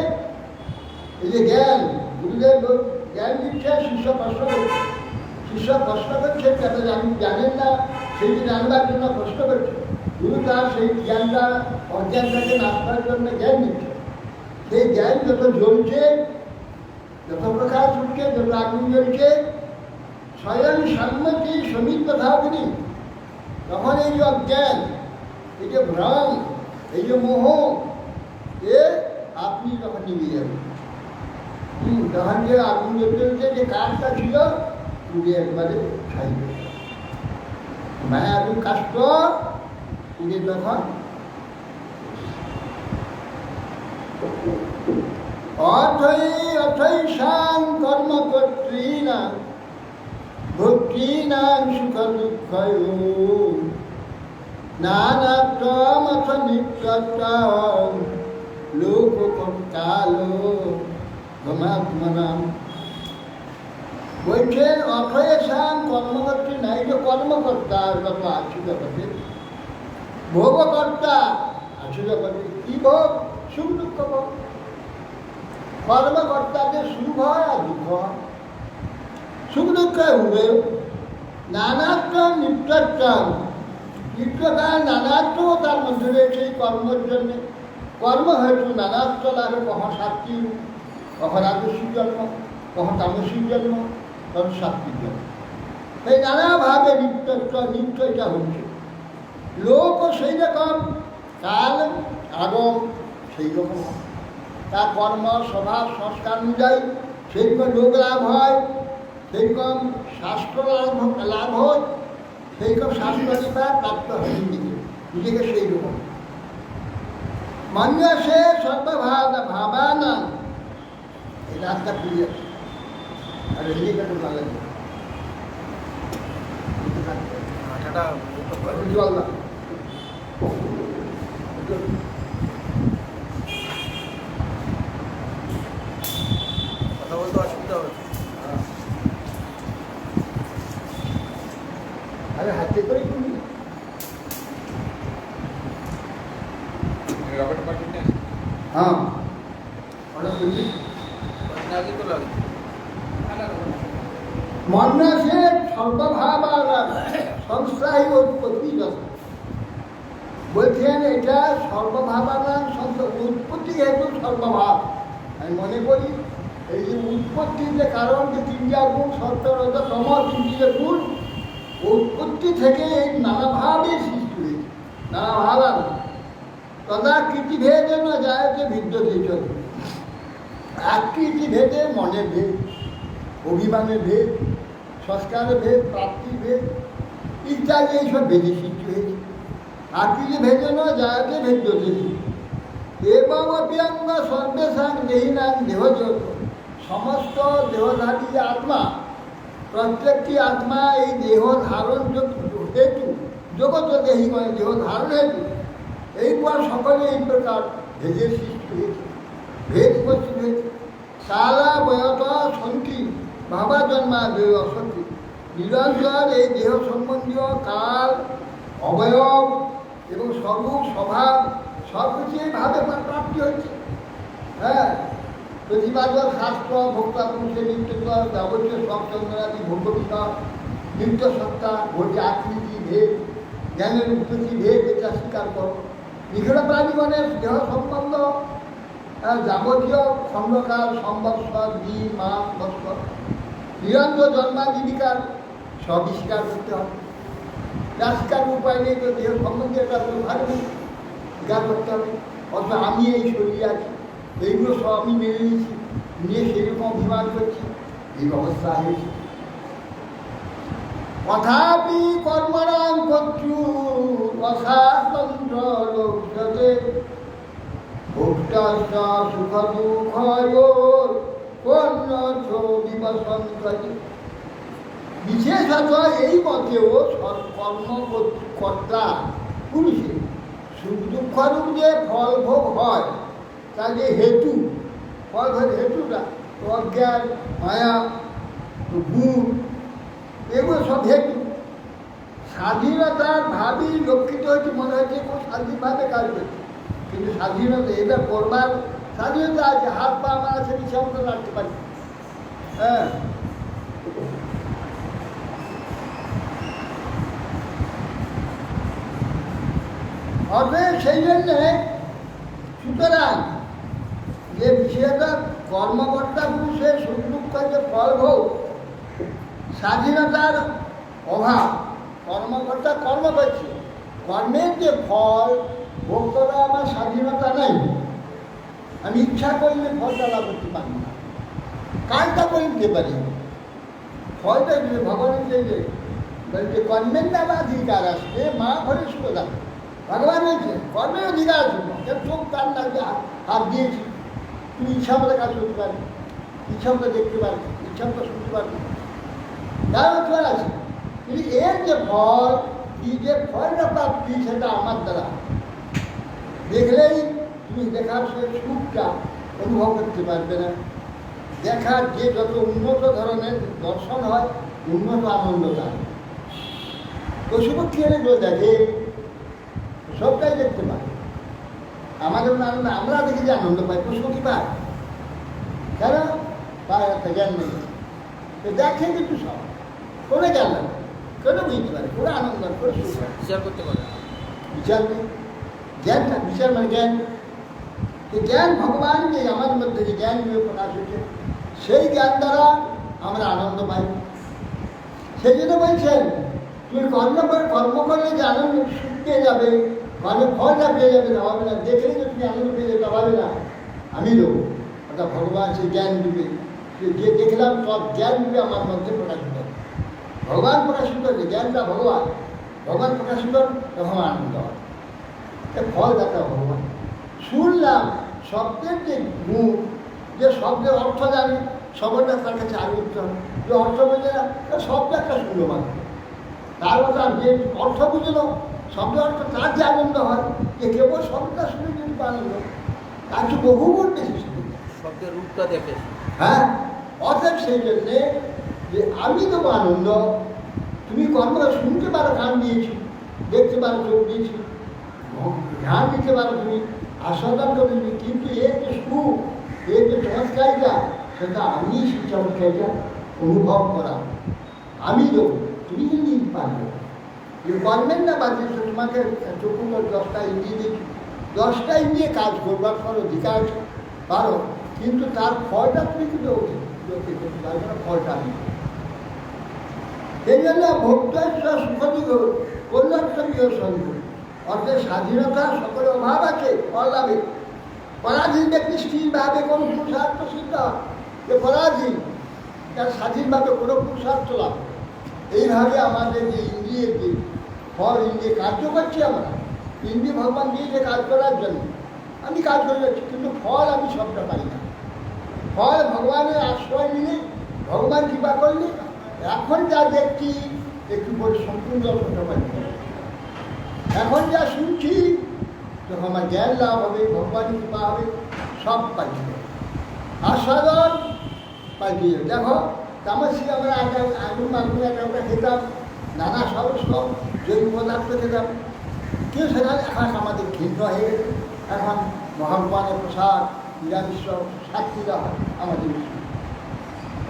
এই যে জ্ঞান গুরুদেব জ্ঞান দিচ্ছে, শিষ্য প্রশ্ন করছে, শিষ্য প্রশ্ন করছে কেন জানেন না, সেই জানবার জন্য প্রশ্ন করছে। গুরু তার সেই জ্ঞানটা অজ্ঞানটাকে নাশ করার জন্য জ্ঞান দিচ্ছে। সেই জ্ঞান যত জ্বলছে, যত প্রকাশ উঠছে, যত আগুন জ্বলছে, স্বয়ং সম্মতি সমিত্রথাগ্নি, তখন এই যে অজ্ঞান, এই যে ভ্রম, এই যে মোহ, এ আপনি যখন নিভে যাবেন, তখন যে আগুন জ্বলছে, যে কাজটা ছিল পুড়ে একবারে ছাই হয়ে যাবে। মায়া আগুন কাষ্ট পুড়ে তখন অথৈষাং কর্মকর্তৃণাং ভোক্তৃণাং সুখ দুঃখয় নানাত্বমথ নিত্যত্বং লোককালো গমাত্মনাম। বলছেন অথৈষাং কর্মকর্তৃ, নাই যে কর্মকর্তা যত আছে জগতে, ভোগকর্তা আছে জগতে। কি ভোগ? সুখ দুঃখ ভোগ। কর্মকর্তাকে সুখ হয় আর দুঃখ হয়, সুখ দুঃখ হবে। নানাত্ব নিত্যত্ব, নিত্যতা নানাত্ব তার মধ্যে রয়েছে এই কর্মের জন্যে। কর্ম হয়তো নানাত্ব লাগে, কখন সাত্বিক, কখন আদর্শিক জন্ম, কখন তামসিক জন্ম, তখন সাত্বিক জন্ম। এই নানাভাবে নিত্যত্ব, নিত্য এটা হচ্ছে। লোক সেই রকম, কাল আগম সেই রকম, তার কর্ম স্বভাব সংস্কার অনুযায়ী সেইরকম লোক লাভ হয়, সেইরকম শাস্ত্র লাভ হয়, সেইরকম শাস্ত্র নিপাত প্রাপ্ত হয় নিজেকে সেই রকম। মন্যসে ভাবানা এই রাস্তা খুলে যাচ্ছে আর হেলিকপ্টার ভালো লাগে মাথাটা জল না কথা বলতে অসুবিধা হচ্ছে। আরে হাতে করে খুলি রকেট পার্টি নেই হ্যাঁ ওটা খুললি কদিন আগে তো লাগে মন্যসে সর্বভাবানা সংস্থায় উৎপত্তি বলছেন এটা সর্বভাবানা উৎপত্তি হেতু সর্বভাব। আমি মনে করি এই যে উৎপত্তির যে কারণ যে তিনটা গুণ সত্তরতা তম তিনটে গুণ উৎপত্তি থেকে এই নানাভাবে সৃষ্টি হয়েছে নানাভাবানা তদাকৃতি ভেদে না যায় যে ভিদ্যতে চলে আকৃতি ভেদে মনের ভেদ অভিমানের ভেদ সংস্কারের ভেদ প্রাপ্তির ভেদ ইত্যাদি এইসব ভেদে সৃষ্টি হয়েছে আকৃতি ভেদে না যাতে ভেদ্যতে এবং অপিয়াঙ্গ সর্বেশাং দেহিনাং দেহজত সমস্ত দেহধারী আত্মা প্রত্যেকটি আত্মা এই দেহ ধারণ হেতু জগৎ দেহী মানে দেহ ধারণ হেতু এইবার সকলে এই প্রকার ভেদের সৃষ্টি হয়েছে ভেদ উপস্থিত হয়েছে সারা বয়ত সন্তি ভাবা জন্মা দেহ অসন্তি নিরন্তর এই দেহ সম্বন্ধীয় কাল অবয়ব এবং স্বরূপ স্বভাব সব কিছু এইভাবে প্রাপ্তি হয়েছে। হ্যাঁ প্রতিবাদক শাস্ত্র ভোক্তা পুরুষের নিত্যকর যাবতীয় সব চন্দ্রাদি ভোগ্যবিকার নিত্য সত্তা ঘটে আকৃতি ভেদ জ্ঞানের উৎপত্তি ভেদ এটা স্বীকার করো নিখেড় প্রাণীগণের দেহ সম্বন্ধ যাবতীয় খণ্ডকাল সম্বৎসর দিন মাস বৎসর নিরন্তর জন্মাজীবিকার সব স্বীকার করতে হবে যা স্বীকার উপায় নেই তো দেহ সম্বন্ধে এটা তো ভাববে স্বীকার করতে হবে অথচ আমি এই শরীর আছি এইগুলো সব আমি মেনে নিয়েছি নিয়ে সেরকম অভিমান করছি এই অবস্থা হয়েছে তথাপি কর্মরাং কর্তৃ অসাতন্ত্র লোকজতে ভোক্তাশ্চ সুখ দুঃখয়োর কর্ণর্থ বিবসন করে বিশেষত এই মতেও কর্মকর্তা পুরুষে সুখ দুঃখরূপ যে ফল ভোগ হয় তার যে হেতু ফল ভোগ হেতুটা অজ্ঞান মায়া গুণ এগুলো সব হেতু স্বাধীনতার ভাবেই লক্ষিত হয়েছে মনে হচ্ছে খুব স্বাধীনভাবে কাজ করছে কিন্তু স্বাধীনতা এটা করবার স্বাধীনতা আছে হাত পা আমার আছে বিছানা মতো রাখতে পারি হ্যাঁ অতএব সেই জন্যে সুতরাং যে বিষয়টা কর্মকর্তা পুরুষের সুখ দুঃখ যে ফল ভোগ স্বাধীনতার অভাব কর্মকর্তা কর্ম করছে কর্মের যে ফল ভোগ করা আমার স্বাধীনতা নেই আমি ইচ্ছা করলে ফলটা লাভ করতে পারি না কাজটা করে দিতে পারি ফলটা দিলে ভগবান যে বলছে কর্মের দ্বারা অধিকার আসবে মা ঘরে শুধু থাকে ভগবান বলছে কর্মের অধিকার আছে চোখ কান লাগবে হাত দিয়েছি তুমি ইচ্ছা মতো কাজ করতে পারবে ইচ্ছা মতো দেখতে পারবে ইচ্ছা মতো শুনতে পারবে তার অধিকার আছে কিন্তু এর যে ফল কি যে ফলটা প্রাপ্তি সেটা আমার দ্বারা দেখলেই তুমি দেখার সে সুখটা অনুভব করতে পারবে না দেখার যে যত উন্নত ধরনের দর্শন হয় উন্নত আনন্দটা পশুপক্ষী এগুলো দেখে সবটাই দেখতে পায় আমাদের আনন্দ আমরা দেখি যে আনন্দ পাই পশুপক্ষী পায় কেন পায় একটা জ্ঞান নেই তো দেখে কিন্তু সব কোনো জ্ঞান নেই কোনো বুঝতে পারে কোনো আনন্দ কোনো সুখ হয় বিচার করতে পারে বিচার নেই জ্ঞানটা বিচার মানে জ্ঞান তো জ্ঞান ভগবান যে আমাদের মধ্যে যে জ্ঞান প্রকাশ হয়েছে সেই জ্ঞান দ্বারা আমরা আনন্দ পাই সেই জন্য বলছেন তুমি কর্ম করলে যে আনন্দ সুখ পেয়ে যাবে কর্মের ফলটা পেয়ে যাবে না হবে না দেখলে যে তুমি আনন্দ পেয়ে যেতে পারবে না আমি দেবো অর্থাৎ ভগবান সেই জ্ঞান দিবে যে দেখলাম সব জ্ঞান দিবে আমার মধ্যে প্রকাশিত হবে ভগবান প্রকাশিত হচ্ছে জ্ঞানটা ভগবান ভগবান প্রকাশিত তখন আনন্দ হয় ফল দেখা ভগবান শুনলাম শব্দের যে গুণ, যে শব্দের অর্থ জানি, শব্দটা তার কাছে আগে উঠতে হবে। যে অর্থ বোঝে না, তার শব্দ একটা শুনলো মানে তার কথা যে অর্থ বুঝলো, শব্দ অর্থ তার যে আনন্দ হয়, যে কেবল শব্দটা শুনে কিন্তু আনন্দ, তার যে বহুগুণ বেশি শুনে শব্দের রূপটা দেখে। হ্যাঁ, অর্থাৎ সেই জন্যে যে আমি দেবো আনন্দ, তুমি কর্মটা শুনতে পারো, কান দিয়েছি, দেখতে পারো, চোখ দিয়েছি, ধ্যান দিতে পারো, তুমি আস্বাদন করবি, কিন্তু এর যে সুখ, এর যে চমৎকারিতা, সেটা আমি সেই চমৎকারিতা অনুভব করা আমি দেবো, তুমি কিন্তু পারবে। যে কর্মের না বাজে, তোমাকে চোখ 10টা ইন্দ্রিয় দিয়েছি, 10টা ইন্দ্রিয়ে কাজ করবার পর অধিকার পারো, কিন্তু তার ফলটা তুমি কিন্তু লোকে করতে পারবে না, ফলটা আমি। সেই জন্য ভোক্তার সুখদিগ কল্যাণসঙ্গীয় সঙ্গ, অর্থাৎ স্বাধীনতা সকলের অভাব আছে, ফল লাভে। পরাধীন ব্যক্তি স্থিরভাবে কোন পুরুষার্থ সিদ্ধ হয়, যে পরাধীন তার স্বাধীনভাবে কোনো পুরুষার্থ লাভ। এইভাবে আমাদের যে ইন্দ্রিয়ের যে ফল, ইন্দ্রিয়ে কার্য করছি আমরা, ইন্দ্রিয় ভগবান দিয়েছে কাজ করার জন্য, আমি কাজ করে যাচ্ছি, কিন্তু ফল আমি সবটা পাই না। ফল ভগবানের আশ্রয় নিলে, ভগবান কৃপা করলে, এখন যা দেখছি একটু পরে সম্পূর্ণ দর্শনটা পাই। এখন যা শুনছি, যখন আমার জ্ঞান লাভ হবে, ভগবান কৃপা হবে, সব পাই আস্বাদন পাই। দেখো তামাশি আমরা আগুন মাগুন একটা খেতাম, নানা সব জৈব পদার্থ খেতাম, কেউ সেখানে এখন আমাদের ঘৃণ্য হয়ে গেছে। এখন মহাপ্রাণের প্রসাদ, নিরামিষ সাক্ষীরা হয় আমাদের,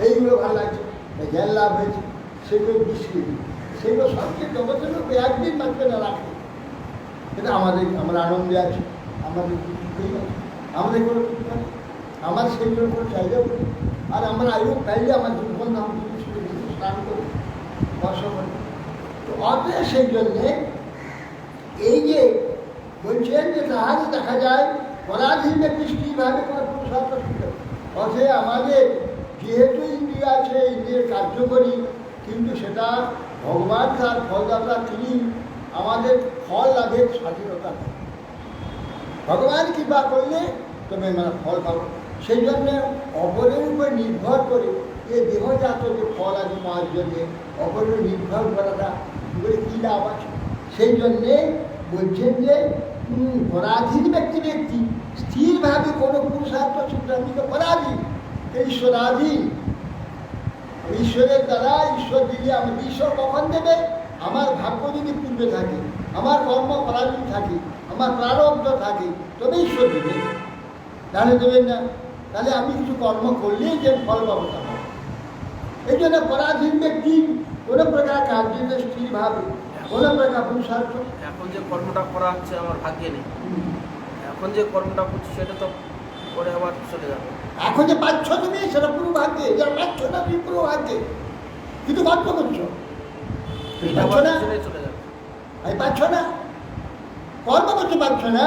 এইগুলো ভালো লাগছে, জ্ঞান লাভ হয়েছে, সেগুলো বিস্কৃতি, সেগুলো সবচেয়ে জগতের লোক একদিন মাত্র না রাখে, কিন্তু আমরা আনন্দে আছি, আমাদের কিছুই আছে, আমাদের কোনো কিছু আছে, আমার সেগুলোর কোনো চাহিদা করি, আর আমরা আয়ু পাইলে আমার দুর্বল নাম স্নান করি, বর্ষ করি। তো অতএব সেই জন্যে এই যে বলছেন যে তাহারে দেখা যায় পরাধীন দৃষ্টিভাবে কোনো পুরুষার্থ সুন্দর, অতএব আমাদের যেহেতু ইন্দ্রিয় আছে, ইন্দ্রিয়ের কার্য করি, কিন্তু সেটা ভগবান তার ফলদাতা, তিনি আমাদের ফল লাভের স্বাধীনতা নেই। ভগবান কৃপা করলে তবে আমরা ফল পাবো। সেই জন্য অপরের উপর নির্ভর করে এই দেহজাত যে ফল আদি পাওয়ার জন্যে অপরের নির্ভর করাটা করে কী লাভ আছে। সেই জন্যে বলছেন যে পরাধীন ব্যক্তি স্থিরভাবে কোনো পুরুষার্থ সিদ্ধান্ত পরাধীন, ঈশ্বরাধীন। ঈশ্বরের দ্বারা, ঈশ্বর দিলে আমাকে ঈশ্বর কখন দেবে? আমার ভাগ্য যদি পূর্বে থাকে, আমার কর্ম পরাধীন থাকে, আমার প্রারব্ধ থাকে, তবে ঈশ্বর দেবে, তাহলে দেবেন না। তাহলে আমি কিছু কর্ম করলেই যে ফল পাবো তা হবে। এই জন্য পরাধীন ব্যক্তি কোনো প্রকার কার্যে স্থিরভাবে, কোনো প্রকার পুরুষার্থ। এখন যে কর্মটা করা হচ্ছে আমার ভাগ্যে নেই, এখন যে কর্মটা করছি সেটা তো পরে আবার চলে যাবে। এখন যে পাচ্ছ তুমি সেটা পুরো ভাগ্যে, যারা পাচ্ছ না তুমি পুরো ভাগ্যে, কিন্তু কর্ম করছো, পাচ্ছ না, চলে যাবে। আমি পাচ্ছ না, কর্ম করতে পারছ না।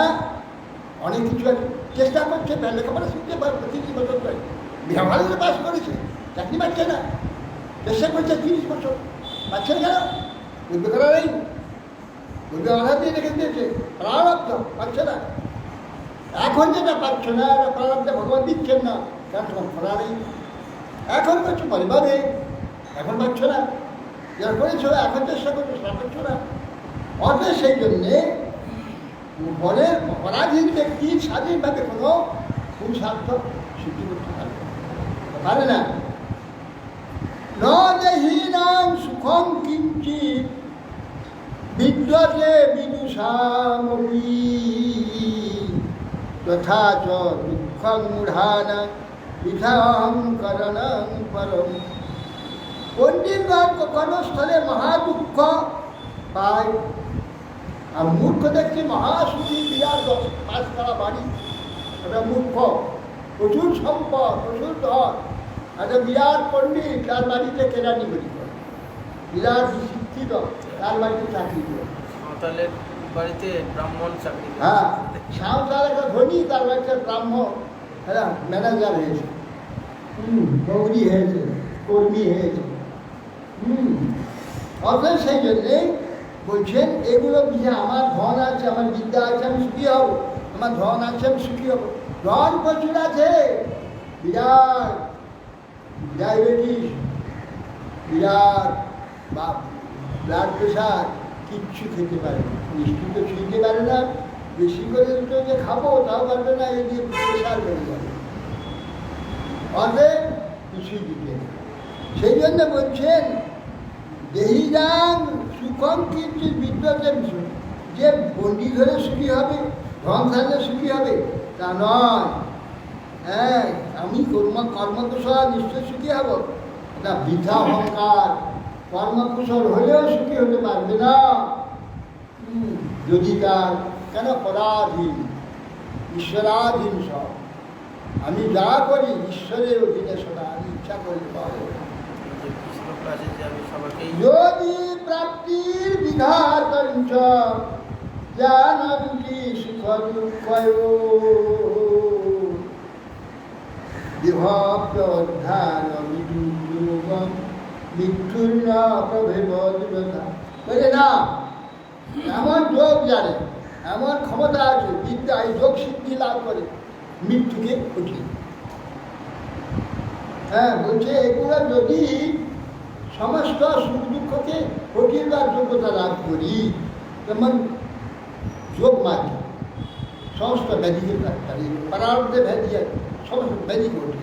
অনেক কিছু আছে, চেষ্টা করছে, লেখাপড়া শিখতে পারবে, 30 বছর ধরে ভালো পাস করেছে, চাকরি পাচ্ছে না, চেষ্টা করছে 30 বছর, পাচ্ছে না কেন? বুদ্ধ করা নেই, বুদ্ধ আঘাত দিয়ে রেখে দিয়েছে, প্রারব্ধ পাচ্ছে না। এখন যেটা পাচ্ছ না, এটা প্রারব্ধ ভগবান দিচ্ছেন না, কারণ তোমার করা নেই। এখন করছো পরিবারে, এখন পাচ্ছ না, যারা করেছো এখন চেষ্টা করছো, সেটা করছো না। অতএব সেই জন্যে বলের পরাধীন ব্যক্তি স্বাধীনভাবে কোনো পুরুষার্থ সিদ্ধি করতে পারে না। ন দেহিনাং সুখং কিঞ্চিৎ বিদ্যতে বিদুষামপি তথা চ দুঃখং মূঢ়ানাং বিধাহংকরণং পরম। পণ্ডিতগণ কখনো স্থলে মহাদুঃখ পায়, আর মূর্খ দেখছি মহাসুখী, বিরাট 5 তলা বাড়ি, একটা মূর্খ, প্রচুর সম্পদ, প্রচুর ধন, একটা বিরাট পণ্ডিত, তার বাড়িতে কেরানি করি করে, বিরাট শিক্ষিত, তার বাড়িতে চাকরি করে। সাঁওতালের বাড়িতে ব্রাহ্মণ চাকরি করে। হ্যাঁ, সাঁওতাল একটা ধনী, তার বাড়িতে ব্রাহ্মণ, হ্যাঁ, ম্যানেজার হয়েছে, গৌরী হয়েছে, কর্মী হয়েছে। অতএব সেই জন্যে বলছেন এগুলো বুঝে আমার ধন আছে, আমার বিদ্যা আছে, আমি সুখী হব। আমার ধন আছে আমি সুখী হব। ধন প্রচুর আছে, বিরাট ডায়াবেটিস, বিরাট বা ব্লাড প্রেশার, কিচ্ছু খেতে পারে না, মিষ্টি তো ছুঁইতে পারে না, বেশি করে দুটো যে খাবো তাও পারবে না, এই দিয়ে প্রেশার বেড়ে যাবে, অতএব কিছুই দিতে। সেই জন্য বলছেন দেহিদান সুখম কিন্তু বিদ্যতে ভীষণ, যে বন্দি ধরে সুখী হবে, ধন থাকলে সুখী হবে তা নয়। হ্যাঁ, আমি কর্মকুশল নিশ্চয় সুখী হব না, বৃথা অহংকার, কর্মকুশল হলেও সুখী হতে পারবে না যদি তার কেন পরাধীন, ঈশ্বরাধীন সব। আমি যা করি ঈশ্বরের অধীনে সদা, আমি ইচ্ছা করলে পাবো। যদি প্রাপ্তির বিঘাতঞ্চ জানন্তি সুখ দুঃখয় বিভক্ত অধ্যান বিদুর্যোগম মৃত্যুর না প্রভেদ দুর্গা। বলে না, এমন যোগ জানে, এমন ক্ষমতা আছে, বিদ্যা এই যোগ সিদ্ধি লাভ করে মৃত্যুকে উঠিয়ে। হ্যাঁ, বলছে এগুলো যদি সমস্ত সুখ দুঃখকে ঘটিবার যোগ্যতা লাভ করি, যেমন যোগ মার্গ সমস্ত ব্যাধিকে পারি, প্রারব্ধে ব্যাধি আছে, সমস্ত ব্যাধি ঘটি।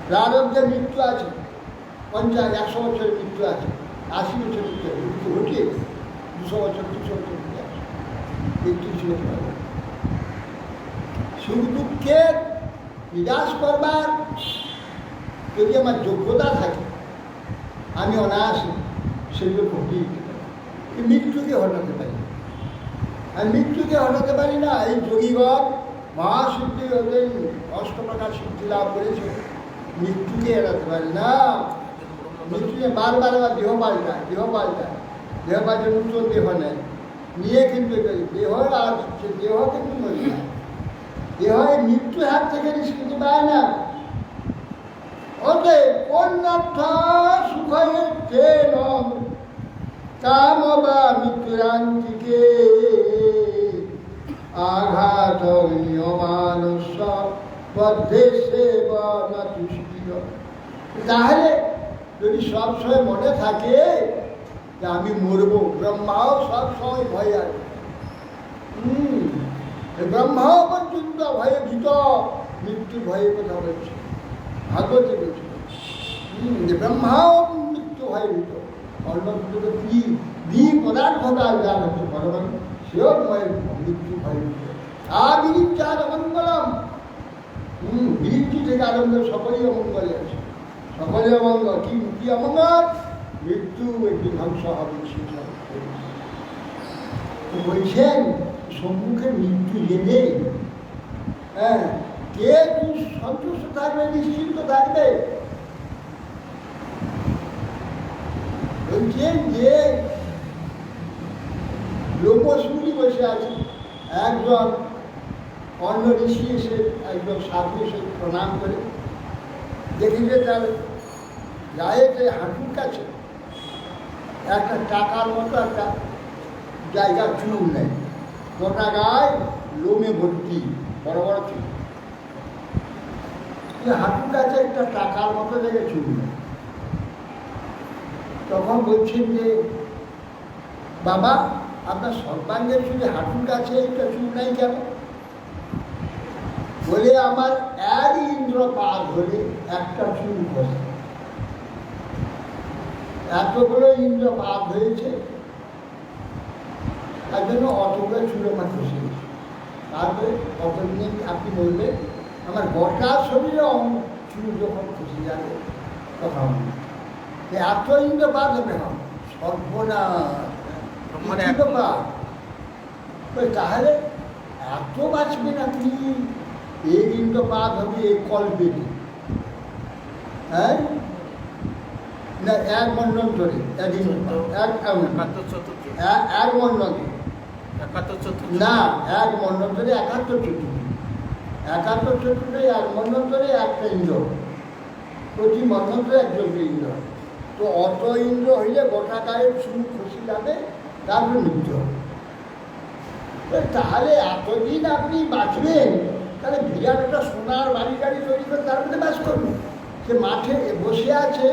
প্রারব্ধে মৃত্যু আছে, 100 বছরের মৃত্যু আছে, 80 বছরের মৃত্যু ঘটিয়ে 200 বছর 300 বছর মৃত্যু আছে, মৃত্যু ছিল। সুখ দুঃখের বিনাশ করবার যদি আমার যোগ্যতা থাকে, আমি অনায়াসে সেগুলো ঘটিয়ে দিতে পারি, মৃত্যুকে হটাতে পারি। আর মৃত্যুকে হটাতে পারি না, এই যোগীগণ মহাসিদ্ধি ওদের অষ্টপ্রকার সিদ্ধি লাভ করেছে, মৃত্যুকে এড়াতে পারি না। মৃত্যুকে বারবার আবার দেহ পাল্টায়, দেহ নতুন দেহ নেয়, নিয়ে কিন্তু দেহ, আর সে দেহ কিন্তু মরে যায়, দেহ এই মৃত্যু হাত থেকে নিষ্কৃতি পায় না। অতএব অন্যর্থ সুখের তেন কাম বা মৃত্যুরান্তিকে আঘাত নিয়মানুষ বদ্ধেশে বা তুষ্টির। তাহলে যদি সবসময় মনে থাকে যে আমি মরব, ব্রহ্মাও সবসময় ভয় আছে, ব্রহ্মাও পর্যন্ত ভয়ে ভীত, মৃত্যু ভয়ে কথা বলছে, ভাগবতে বলছে যে ব্রহ্মাও মৃত্যু ভয়ে ভীত, অন্যগুলো কি পদার্থকাল যার হচ্ছে ভগবান, সেও মৃত্যু ভয়ে ভীত। বিরিঞ্চার অমঙ্গলম, বিরিঞ্চি থেকে আরম্ভ সকলেই অমঙ্গলে আছে, সকলে অমঙ্গল। কি অমঙ্গল? মৃত্যু একটি ধ্বংস হবে। বলছেন সম্মুখে মৃত্যু জেনে হ্যাঁ কে তুই সন্তুষ্ট থাকবে, নিশ্চিন্ত থাকবে? বলছেন যে লোকসমুনি বসে আছে, একজন অন্য ঋষি এসে, একজন সাধু এসে প্রণাম করে, দেখি যে তার গায়ে যে হাঁটুর কাছে একটা টাকার মতো একটা জায়গা চুল নেয়, গোটা গায়ে লোমে ভর্তি, বড় বড় চুল, হাঁটুর কাছে একটা টাকার মতো জায়গায় চুল নেয়। তখন বলছেন যে বাবা, আপনার সর্বাঙ্গের চুলে হাঁটুর কাছে একটা চুল নাই কেন? বলে আমার এক ইন্দ্র পা ধরে একটা চুল খসে, এতগুলো ইন্দ্র পা হয়েছে, তার জন্য অতগুলো চুল আমার খসে গেছে। তারপরে কতদিনে আপনি বলবেন আমার গোটা শরীরে চুল যখন খসে যাবে তখন এত ইন্দ্রপাত হবে, সর্বনাশ। তাহলে এত বাঁচবেন আপনি, এই ইন্দ্রপাত হবে এই কল্পে, হ্যাঁ না এক মন্ডল ধরে, এক মন্ডল না, এক মন্ডল ধরে 71 চতুর্থী, 71 চতুর্থী এক মন্ডল ধরে একটা ইন্দ্র, প্রতি মন্ডল ধরে একজন ইন্দ্র। তো অত ইন্দ্র হইলে গোটা গায়ের চুল খুশি যাবে, তারপরে মৃত্যু হবে। তাহলে এতদিন আপনি বাঁচবেন, তাহলে বিরাট একটা সোনার বাড়ি গাড়ি তৈরি করে তার মধ্যে বাস করবেন। সে মাঠে বসে আছে,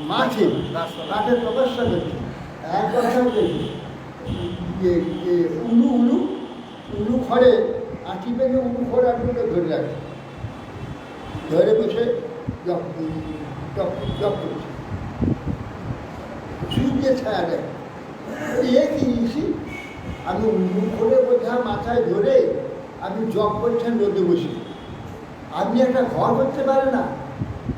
মাঠে তপস্যা করছে। এক কথা উলু উলু উলু খড়ে আঁটি পেয়ে উলু খড় আঁটিকে ধরে রাখে, ধরে বসে জপ করছে, সূর্যের ছায়া দেয়। এ কি ঋষি, আমি উলু খড়ে বোঝা মাথায় ধরে আপনি জপ করছেন রোদে বসে, আপনি একটা ঘর করতে পারেন না?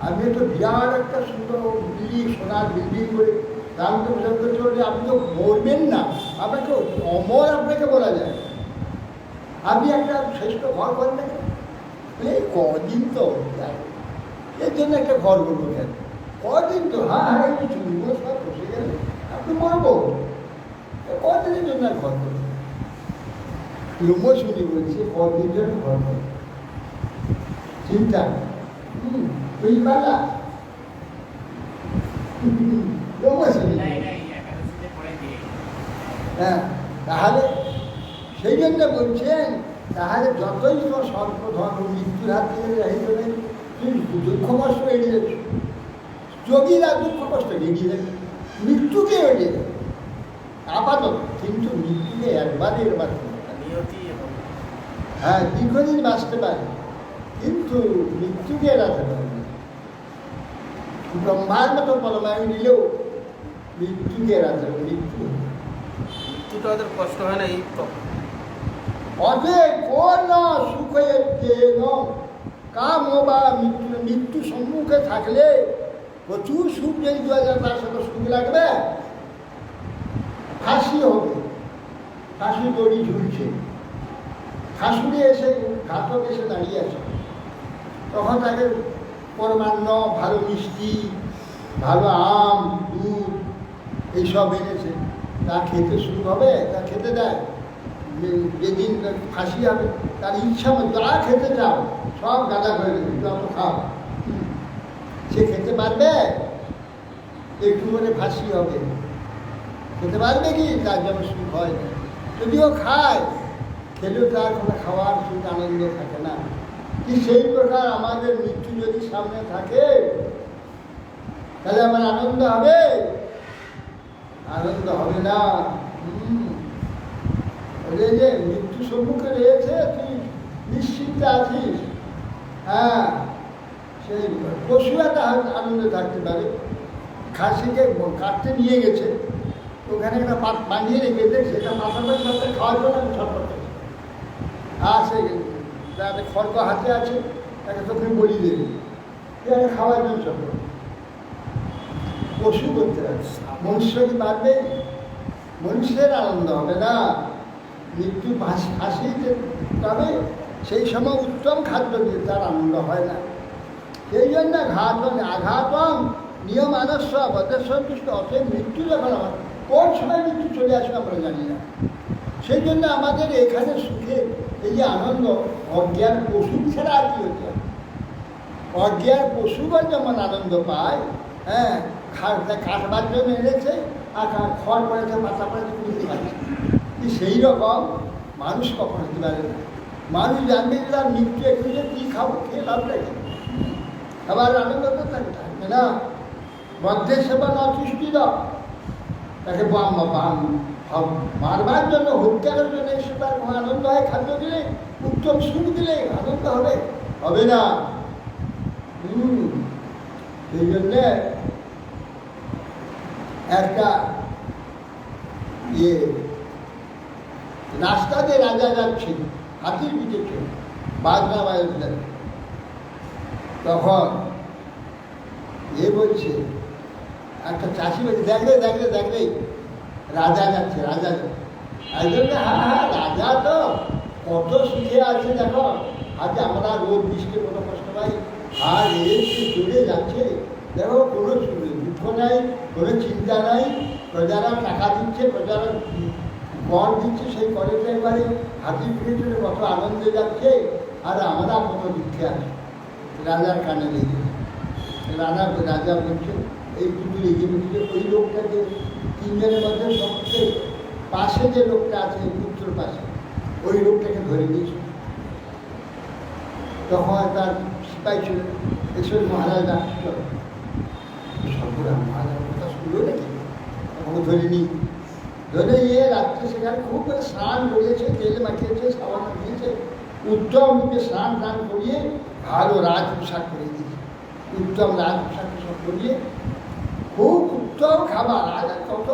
আপনি একটা বিরাট একটা সুন্দর বিল্ডিং, সোনার বিল্ডিং করে দাম তো প্রচার করতে পারলে আপনি তো মরবেন না, আপনাকে অমর আপনাকে বলা যায়। আপনি একটা শ্রেষ্ঠ ঘর করেন না, এই কদিন তো এর জন্য একটা ঘর করবো কেন? কদিন তো হ্যাঁ একটু চুলগুলো সব বসে গেলে আপনি মরবো, কদিনের জন্য ঘর করবো? শুনি বলছে কদিন জন্য ঘর করবো, চিন্তা তুই পালা হ্যাঁ। তাহলে সেই জন্য বলছেন, তাহলে যতই তোমার স্বল্প ধর্ম মৃত্যুর হাত থেকে রাহিত নেই, তুমি দুঃখ কষ্ট এড়িয়ে যাচ্ছ। যোগীরা দুঃখ কষ্ট এড়িয়ে যাবে, মৃত্যুকে এড়িয়ে যাবে আপাতত, কিন্তু মৃত্যুকে একবারের হ্যাঁ দীর্ঘদিন বাঁচতে পারে, কিন্তু মৃত্যুকে এড়াতে পারে না। ব্রহ্মার মতো পরমায়ু নিলেও মৃত্যুকে এড়াতে হবে, মৃত্যুটা ওদের কষ্ট হয় না। এই অধে কোন সুখে কাম বা মৃত্যু সম্মুখে থাকলে প্রচুর সুখ যদি 2000 তার সাথে সুখ লাগবে, ফাঁসি হবে, ফাঁসি দড়ি ঝুলছে, শাশুড়ি এসে ঘাতক এসে দাঁড়িয়ে আছে, তখন তাকে পরমান্ন, ভালো মিষ্টি, ভালো আম, দুধ এইসব এনেছে, তা খেতে শুরু হবে, তা খেতে দেয়। যেদিন ফাঁসি হবে তার ইচ্ছা মতো যা খেতে চাও সব গাদা করে দেবে, যত খাও। সে খেতে পারবে? একটু করে ফাঁসি হবে, খেতে পারবে কি? তার যেন সুখ হয় না। যদিও খায়, খেলেও তার কোনো খাওয়ার সুখ আনন্দ থাকে না। কি সেই প্রকার আমাদের মৃত্যু যদি সামনে থাকে, তাহলে আমার আনন্দ হবে? আনন্দ হবে না। যে মৃত্যু সম্মুখে রয়েছে, তুই নিশ্চিন্তে আছিস। হ্যাঁ, সেই পশু একটা আনন্দে থাকতে পারে। খাসিকে কাটতে নিয়ে গেছে, ওখানে একটা বানিয়ে রেখেছে, সেটা পাশাপাশি সাথে খাওয়ার জন্য আমি ছটফট করছি। আর সে একটা খড়গ হাতে আছে, তাকে তোকে বলি দেবে, খাওয়ার জন্য ছটফট। পশু করতে পারে, মনুষ্য কি পারবে? মনুষ্যের আনন্দ হবে না। মৃত্যু ফাঁসিতে, তবে সেই সময় উত্তম খাদ্য দিয়ে তার আনন্দ হয় না। সেই জন্য আঘাতম নিয়ম আদর্শ বদের সন্তুষ্ট। অতএব মৃত্যু যখন আমার কোন সময় মৃত্যু চলে আসবে আমরা জানি না। সেই জন্য আমাদের এখানে সুখে এই যে আনন্দ, অজ্ঞান পশু ছাড়া আর কি হচ্ছে? অজ্ঞান পশুগণ যেমন আনন্দ পায়, হ্যাঁ, কাটবার জন্য এনেছে, আর খড় পড়েছে, পাতা পড়েছে, বুঝতে পারছে। সেই রকম মানুষ কখন হতে পারে না। মানুষ জানবে যে তার মৃত্যু একটু, কী খাবো, খেয়ে লাভটা কি? আবার আনন্দ তো তাকে থাকবে না। মধ্যে সেবা নতুষ্টি দাও, তাকে মারবার জন্য, হত্যার জন্য এসে তার কোনো আনন্দ হয়? খাদ্য দিলে, উত্তম সুখ দিলে আনন্দ হবে? হবে না। সেই জন্যে একটা রাস্তা দিয়ে রাজা যাচ্ছে, হাতির পিঠে চলে, বাজনা বাজতে, তখন বলছে, একটা চাষি বলছে, দেখলে দেখলে দেখলে রাজা যাচ্ছে, রাজা যাচ্ছে। একজন, হ্যাঁ রাজা তো কত সুখে আছে, দেখো আজ আমরা রোদ বৃষ্টি কত কষ্ট পাই, আর চলে যাচ্ছে, দেখো কোনো দুঃখ নাই, কোনো চিন্তা নাই, প্রজারা টাকা দিচ্ছে, প্রজারা কর দিচ্ছে, সেই করেটা এবারে হাতির পিঠে চলে কত আনন্দে যাচ্ছে, আর আমরা কত দুঃখে আছি। রাজার কানে লেগে রাজা বলছে, এই দুটো লেগে বলছে, ওই লোকটাকে তিনজনের মধ্যে সবচেয়ে পাশে যে লোকটা আছে, পুত্র উত্তর পাশে ওই লোকটাকে ধরে দিয়েছে। তখন তার সিপাই ছিল, এসে মহারাজ ডাকছিল, সর্বরা মহারাজ কথা শুনলো নাকি, তখন ধরে নিই, ধরে নিয়ে রাত্রে সেখানে খুব করে স্নান করিয়েছে, তেল মাখিয়েছে, সাবান মাখিয়েছে, উত্তম রূপে স্নান টান করিয়ে ভালো রাজ পোশাক করে দিয়েছে। উত্তম রাজ পোশাক সব করিয়ে খুব উত্তম খাবার, আজ আর কত,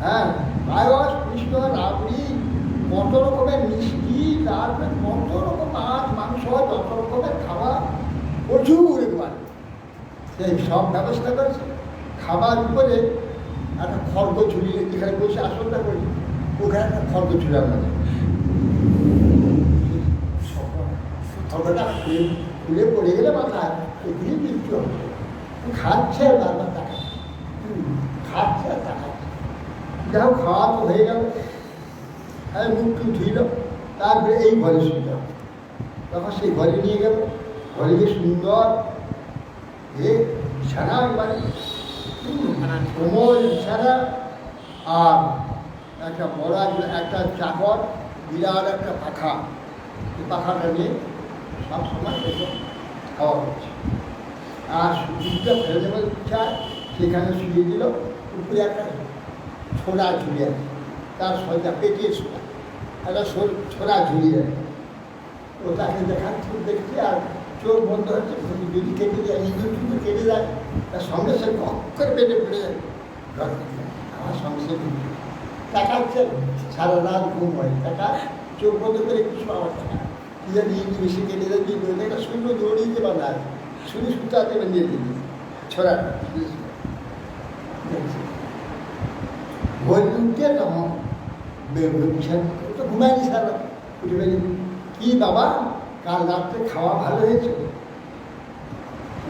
হ্যাঁ, পায়স, কৃষ্ণ, রাবড়ি, কত রকমের মিষ্টি, তারপরে কত রকম মাছ মাংস, যত রকমের খাবার, প্রচুর একবার সেই সব ব্যবস্থা করেছে। খাবার উপরে একটা খড়গ ঝুলিয়ে, যেখানে বসে আসনটা করি ওখানে একটা খড়গ ঝুলার মধ্যে খড়গটা খুলে পড়ে গেলে মাথায় এগুলি মৃত্যু হবে। খাচ্ছে বারবার টাকা, খাচ্ছে আর টাকা, যাই হোক খাওয়া তো হয়ে গেল, হ্যাঁ, মুখ টুক ধুইল, তারপরে এই ঘরে শুনল। তখন সেই ঘরে নিয়ে গেল, ঘরে গিয়ে সুন্দর বিছানা, একবারে কোমল বিছানা, আর একটা বড় একটা চাকর, বিরাট একটা পাখা, এই পাখাটা নিয়ে সব সময় খাওয়া হচ্ছে। আর দুধটা ফেলে দেবে চায়, সেখানে শুয়ে দিল, উপরে একটা ছোড়া ঝুলে আছে, তার সজ্জা পেটিয়ে ছোড়া, একটা ছোড়া ঝুলিয়ে আছে, ওটাকে দেখাচ্ছি, দেখছি, আর চোখ বন্ধ হচ্ছে, যদি কেটে যায়, ইঁদুর কিন্তু কেটে যায়, তার সঙ্গে সঙ্গে অক্ষর পেটে পড়ে যায়, আমার সঙ্গে সঙ্গে তাকাচ্ছে, সারা রাত ঘুম হয়, টাকা চোখ বন্ধ করে কিছু আবার টাকা, কি জানি ইঁদুর বেশি কেটে যায়, একটা সুন্দর দৌড়িয়ে বাঁধা আছে, শুধু সুতাতে বেঁধে দিবি ছড়া ভোর উঠে তখন তো ঘুমায়নি সারা, উঠে বেরিয়ে কি বাবা কাল রাত্রে খাওয়া ভালো হয়েছে?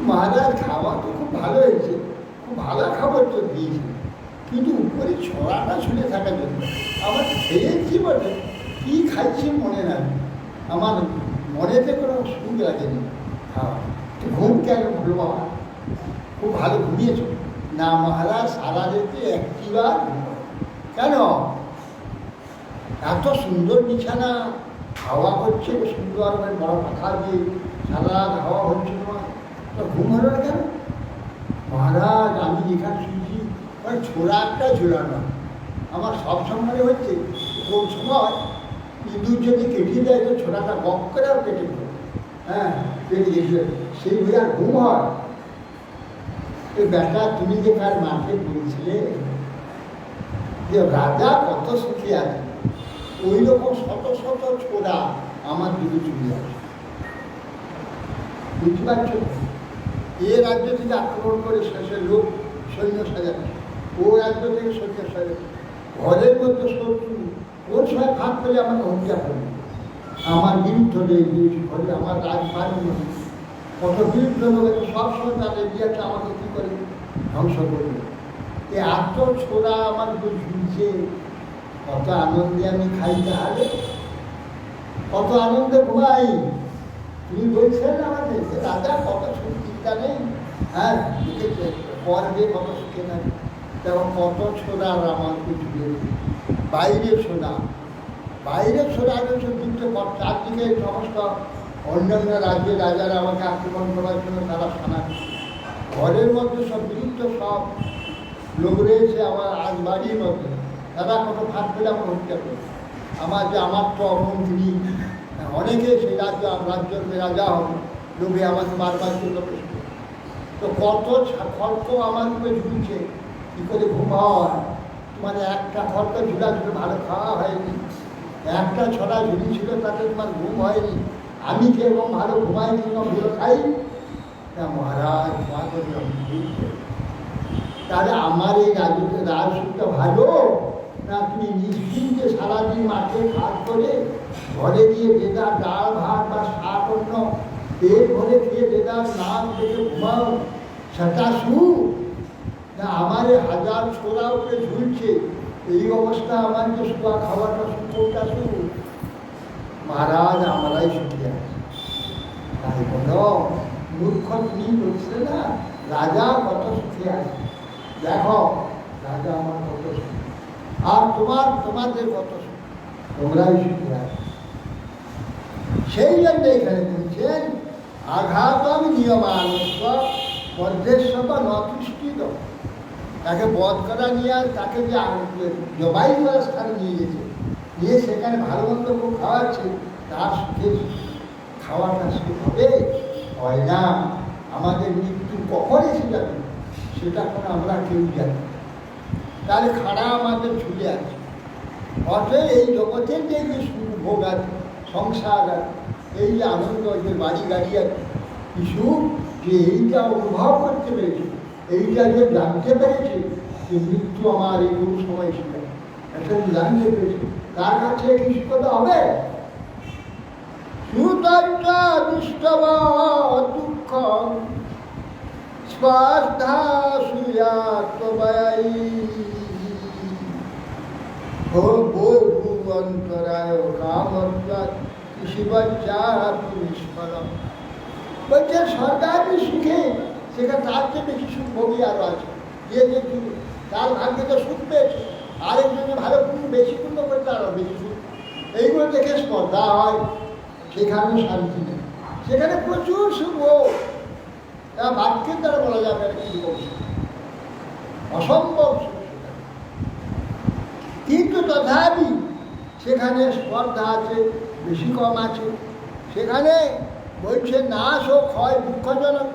মহারাজ খাওয়া তো খুব ভালো হয়েছে, খুব ভালো খাবার তো দিয়েছে, কিন্তু উপরে ছড়াটা ঝুলে থাকার জন্য আমার খেয়েছি বটে, কী খাইছি মনে নাই, আমার মনেতে কোনো সুখ লাগেনি খাওয়া। ঘুম কেন হলো বাবা? খুব ভালো ঘুমিয়েছ? না মহারাজ, সারা রাতে একটিবার কেন? এত সুন্দর বিছানা, হাওয়া হচ্ছে সুন্দর, বড় পাখা দিয়ে সারা রাত হাওয়া হচ্ছে, তোমার তো ঘুম হলো না কেন? মহারাজ আমি যেখানে শুনছি ওই ছোড়া একটা ঝুলানো, আমার সব সময় হচ্ছে কোন সময় ইঁদুর যদি কেটে দেয় তো ছোড়াটা বক করেও কেটে দেবে, হ্যাঁ, কেটে গেছে, সেই বুঝে আর ঘুম হয়? এই বেটা তুমি যে কার মাঠে বলছিলে যে রাজা কত সুখী আছে, ওই রকম শত শত ছোড়া আমার দিকে চলে আসে, বুঝতে পারছ? এ রাজ্য থেকে আক্রমণ করে শেষের লোক সৈন্য সাজাবে, ও রাজ্য থেকে সৈন্য সাজাবে, ঘরের মধ্যে শত্রু ওর সময় ভাগ পেলে আমাকে হত্যা করবে, আমার বিরুদ্ধে ঘরে আমার রাজবাড়ি কত বিরুদ্ধ লোক সবসময় তাদের দিয়েছে, আমাকে কী করে ধ্বংস করবে। এ এত ছোড়া আমার ঝুলছে, কত আনন্দে আমি খাই, তাহলে কত আনন্দে ঘুমাই। তুমি বলছেন আমাকে রাজা কত চিন্তা নেই, হ্যাঁ, করবে কত সুখে নেই, তেমন কত ছোড়া আমাকে ঝুলে, বাইরে ছোড়া, বাইরে ছোড়া যুদ্ধ চারদিকে সমস্ত অন্যান্য রাজ্যের রাজারা আমাকে আক্রমণ করার জন্য তারা শোনাচ্ছে, ঘরের মধ্যে সব বিরুদ্ধ সব লোক রয়েছে আমার রাজবাড়ির মধ্যে, তারা কোনো ফাঁক পেলে আমার হত্যা করে, আমার তো মন্ত্রী অনেকে সেই রাজ্যের রাজা হবে, লোভে আমাকে বারবার জন্য তো কত খড়ক আমার উপরে ঝুলছে, কী করে ঘুম হয়? মানে একটা খড়ক ঝুলা ঝুলে ভালো খাওয়া হয়নি, একটা ছড়া ঝুলি ছিল তাতে তোমার ঘুম হয়নি, আমি কিরকম ভালো ঘুমাই, কিরকম ভালো খাই, তা মহারাজ তাহলে আমার এই রাজসুখটা ভালো না তুমি নিশ্চিন্তে সারাদিন মাঠে কাজ করে ঘরে গিয়ে বেদার ডাল ভাত বা শাক অন্য পেট ভরে খেয়ে বেদার নাম দেখে ঘুমাও, সেটা সুখ না? আমার হাজার ছোড়া উপরে ঝুলছে, এই অবস্থা আমার যে শোয়া খাওয়াটা সুখটা সুখ? মহারাজ আমরাই সুখী আছি, তাই বলো মূর্খ তুমি বলছে না রাজা কত সুখী আছে, দেখো রাজা আমার কত সুখী, আর তোমাদের কত সুখ, তোমরাই সুখে আছো। সেই জন্য এখানে বলছেন আঘাতম নিয়মানস্ব মধ্যেশ্বত নতুষ্টিত। তাকে বধ করা নিয়ে তাকে যে জবাই করার স্থানে নিয়ে গেছে, নিয়ে সেখানে ভালো মন্দ খাওয়াচ্ছে, তার সুখে খাওয়াটা সুখ হবে? হয় না। আমাদের মৃত্যু কখন এসে যাবে সেটা এখন আমরা কেউ জানি। তাহলে খাড়া আমাদের ঝুলে আছে। অতএব এই জগতের যে সুখ ভোগ আছে, সংসার আছে, এই যে আনন্দ, যে বাড়ি গাড়ি আছে, কিছু যে এইটা অনুভব করতে পেরেছে, এইটা যে জানতে পেরেছে যে মৃত্যু আমার এই কোন সময় ছিল, এটা জানতে পেরেছে, তার কাছে কিছু কথা হবে? সুতন্ত্র দুষ্টব দুঃখ স্পর্ধা সুয়াত্মবায়ী অন্তরায় কামত্বাৎ কৃষিবচ্চাত্মস্মরণ। বলছে সরকারি সুখে সেখানে তার চেয়ে বেশি সুখ ভোগী আরও আছে। যে যে তার ভাগ্যে তো সুখ পেয়েছে, আরেকজনে ভালো বেশি পূর্ণ করতে আরও বেশি সুখ। এইগুলো দেখে স্পর্ধা হয়, সেখানেও শান্তি নেই। সেখানে প্রচুর সুখ হোক, বাক্যের দ্বারা বলা যাবে না কি অসম্ভব সুখ। কিন্তু তথাপি সেখানে স্পর্ধা আছে, বেশি কম আছে। সেখানে বলছে নাশ ও ক্ষয় দুঃখজনক।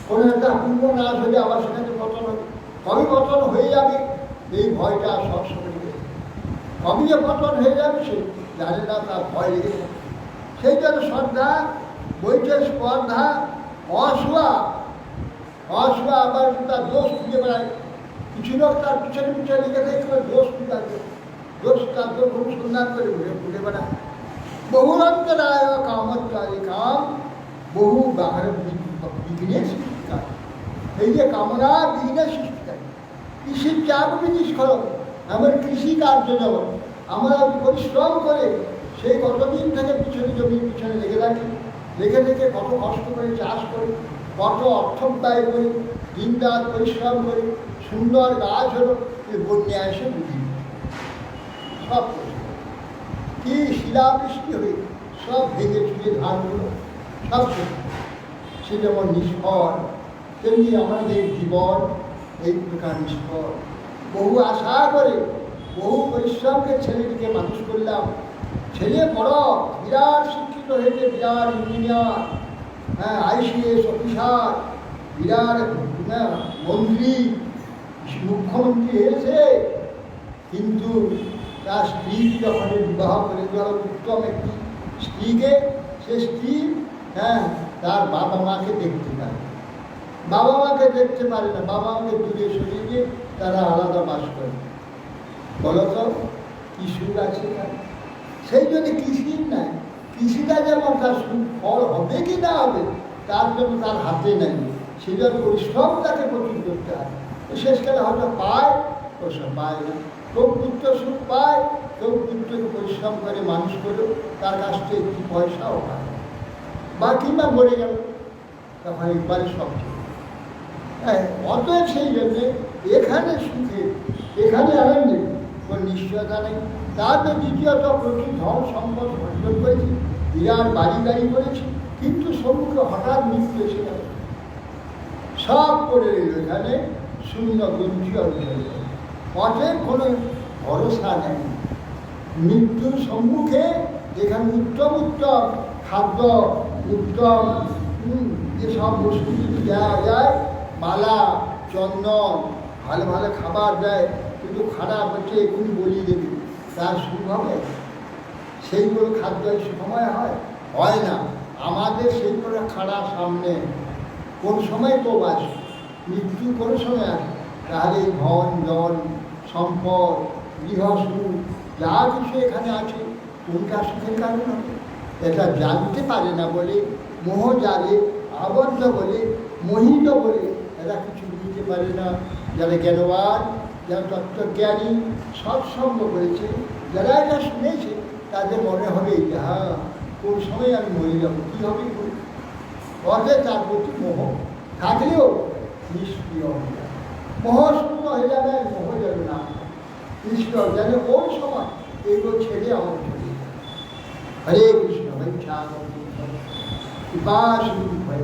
কোনো একটা পূর্ণ নাশ হলে আবার সেখানে পতন হবে, কবে পতন হয়ে যাবে এই ভয়টা সবসময়। কবে যে পতন হয়ে যাবে সে জানে না, তার ভয় লেগে যাবে। সেই জন্য শ্রদ্ধা বলছে স্পর্ধা, অসুয়া আবার তার দোষ খুঁজে বেড়ায়। কিছু লোক তার পিছনে পিছনে লেগে থাকে, দোষ খুঁজে দোষ তার দোষ অনুসন্ধান করে ঘুরে বেড়ায়। বহুরন্তরায় কামত্বারে কাম বহু বিঘ্নের সৃষ্টিকার। এই যে কামনা বিঘ্নের সৃষ্টিকারী। কৃষির চাপকে নিষ্করণ, এমন কৃষি কার্য যেমন আমরা পরিশ্রম করে সেই কতদিন থেকে পিছনে জমির পিছনে লেগে থাকি, লেগে থেকে কত কষ্ট করে চাষ করি, কত অর্থ ব্যয় করি, দিন রাত পরিশ্রম করি, সুন্দর গাছ হলো, বন্যা এসে বুঝি সব কি শিলাবৃষ্টি হয়ে সব ভেঙে চুয়ে ধানগুলো সব সে যেমন নিষ্ফল, তেমনি আমাদের জীবন এই প্রকার নিষ্ফল। বহু আশা করে, বহু পরিশ্রমকে ছেলেটিকে মানুষ করলাম, ছেলে বড় বিরাট শিক্ষিত হয়েছে, বিরাট ইঞ্জিনিয়ার, হ্যাঁ ICS অফিসার, বিরাট মন্ত্রী, মুখ্যমন্ত্রী হয়েছে। কিন্তু তার স্ত্রী যখন বিবাহ করে দেওয়া উত্তম একটি স্ত্রীকে, সে স্ত্রী তার বাবা মাকে দেখতে পারে, বাবা মাকে দেখতে পারে না, বাবা মাকে দূরে সরিয়ে দিয়ে তারা আলাদা বাস করে। বলতো কি সুখ আছে? সেই জন্য কৃষির নাই, কৃষিটা যেমন তার ফল হবে কি না হবে তার জন্য তার হাতে নেই, সেই জন্য পরিশ্রম তাকে প্রচুর করতে হয়। শেষকালে হয়তো পায়, ওসব পায় না। কেউ পুত্র সুখ পায়, কেউ পুত্রকে পরিশ্রম করে মানুষ করলো, তার কাছ থেকে একটি পয়সাও পায়, বা কিংবা মরে গেল, তখন একবারে সব ঠিক। হ্যাঁ, অতএব সেই জন্যে এখানে সুখে, এখানে আনন্দে কোনো নিশ্চয়তা নেই। তারপরে দ্বিতীয়ত প্রচুর ধন সম্পদ অর্জন করেছি, বিরাট বাড়ি গাড়ি করেছি, কিন্তু সম্মুখে হঠাৎ মৃত্যু এসে গেল, সব করে রইল এখানে শূন্য গঞ্জি অর্জন। অতএব কোনো ভরসা নেই। মৃত্যুর সম্মুখে যেখানে উত্তম উত্তম খাদ্য, উত্তম যেসব বস্তু যদি দেওয়া যায়, মালা চন্দন, ভালো ভালো খাবার দেয়, কিন্তু খারাপ হচ্ছে এগুলি বলিয়ে দেবে, তার সুখ হবে? সেইগুলো খাদ্য সময় হয় না। আমাদের সেইগুলো খারাপ সামনে কোন সময় তো আসে, মৃত্যু কোন সময় আসে। তাহলে ধন জন সম্পদ গৃহসুখ যা কিছু এখানে আছে কোনটা সুখের কারণ হবে? এটা জানতে পারে না বলে, মোহ জালে আবদ্ধ বলে, মোহিত বলে এরা কিছু বুঝতে পারে না। যারা জ্ঞানবান, যারা তত্ত্বজ্ঞানী, সৎসঙ্গ করেছে, যারা এটা শুনেছে, তাদের মনে হবে যে হ্যাঁ কোন সময় আমি মরে যাবো, কী হবে বলি। অর্থে তার প্রতি মোহ থাকলেও নিষ্ক্রিয় হয়ে যাবে, মোহশূন্য হয়ে যাবে, মোহ যাবে না, নিষ্ক্রিয় যেন কোন সময় এগুলো ছেড়ে আমার চলে যায়। হরে কৃষ্ণ বৈঠা কৃপাশী ভয়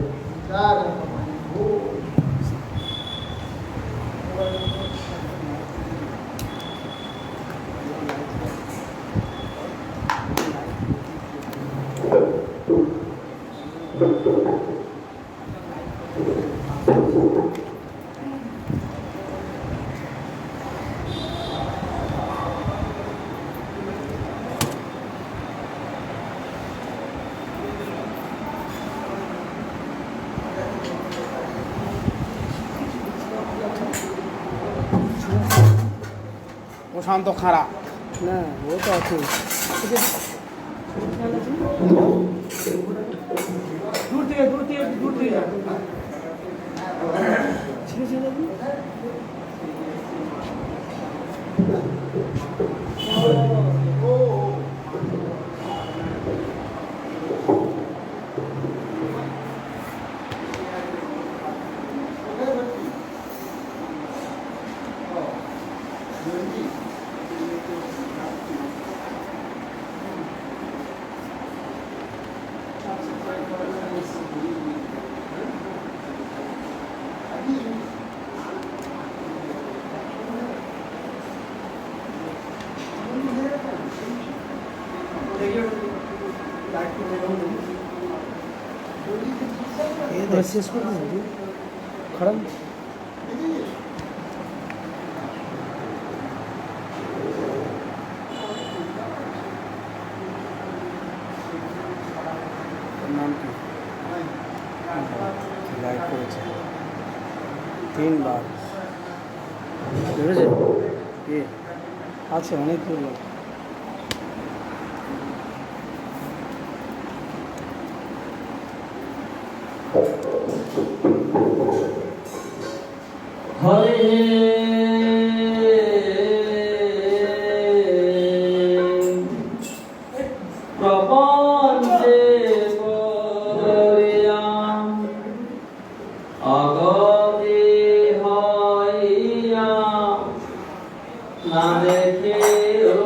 প্রশান্ত খাড়া না ও তো আছে দূর থেকে শেষ করে খারাপ নাম কি লাইক করেছে 3 বার বুঝেছে কি আছে অনেক দূর লোক হরে প্রপঞ্চে বলিয়াম অগতি হইয়া না দেখে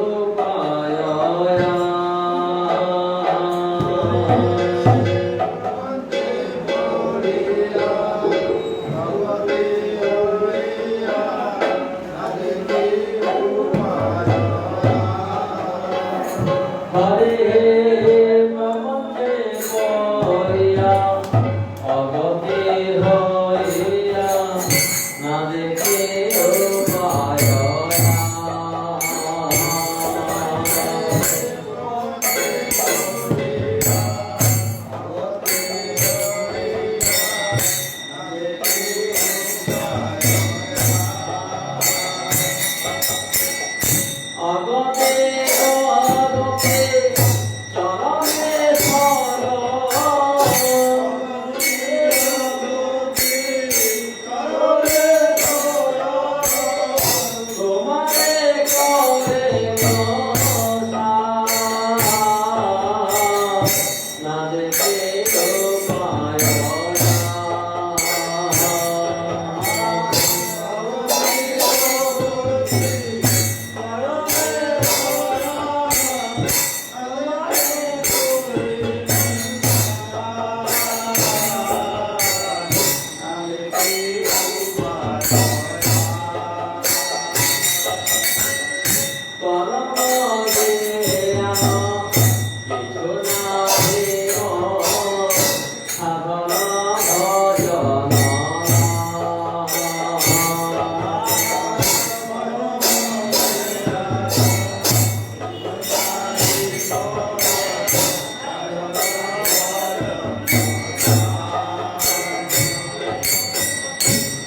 উপায়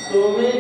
তুমি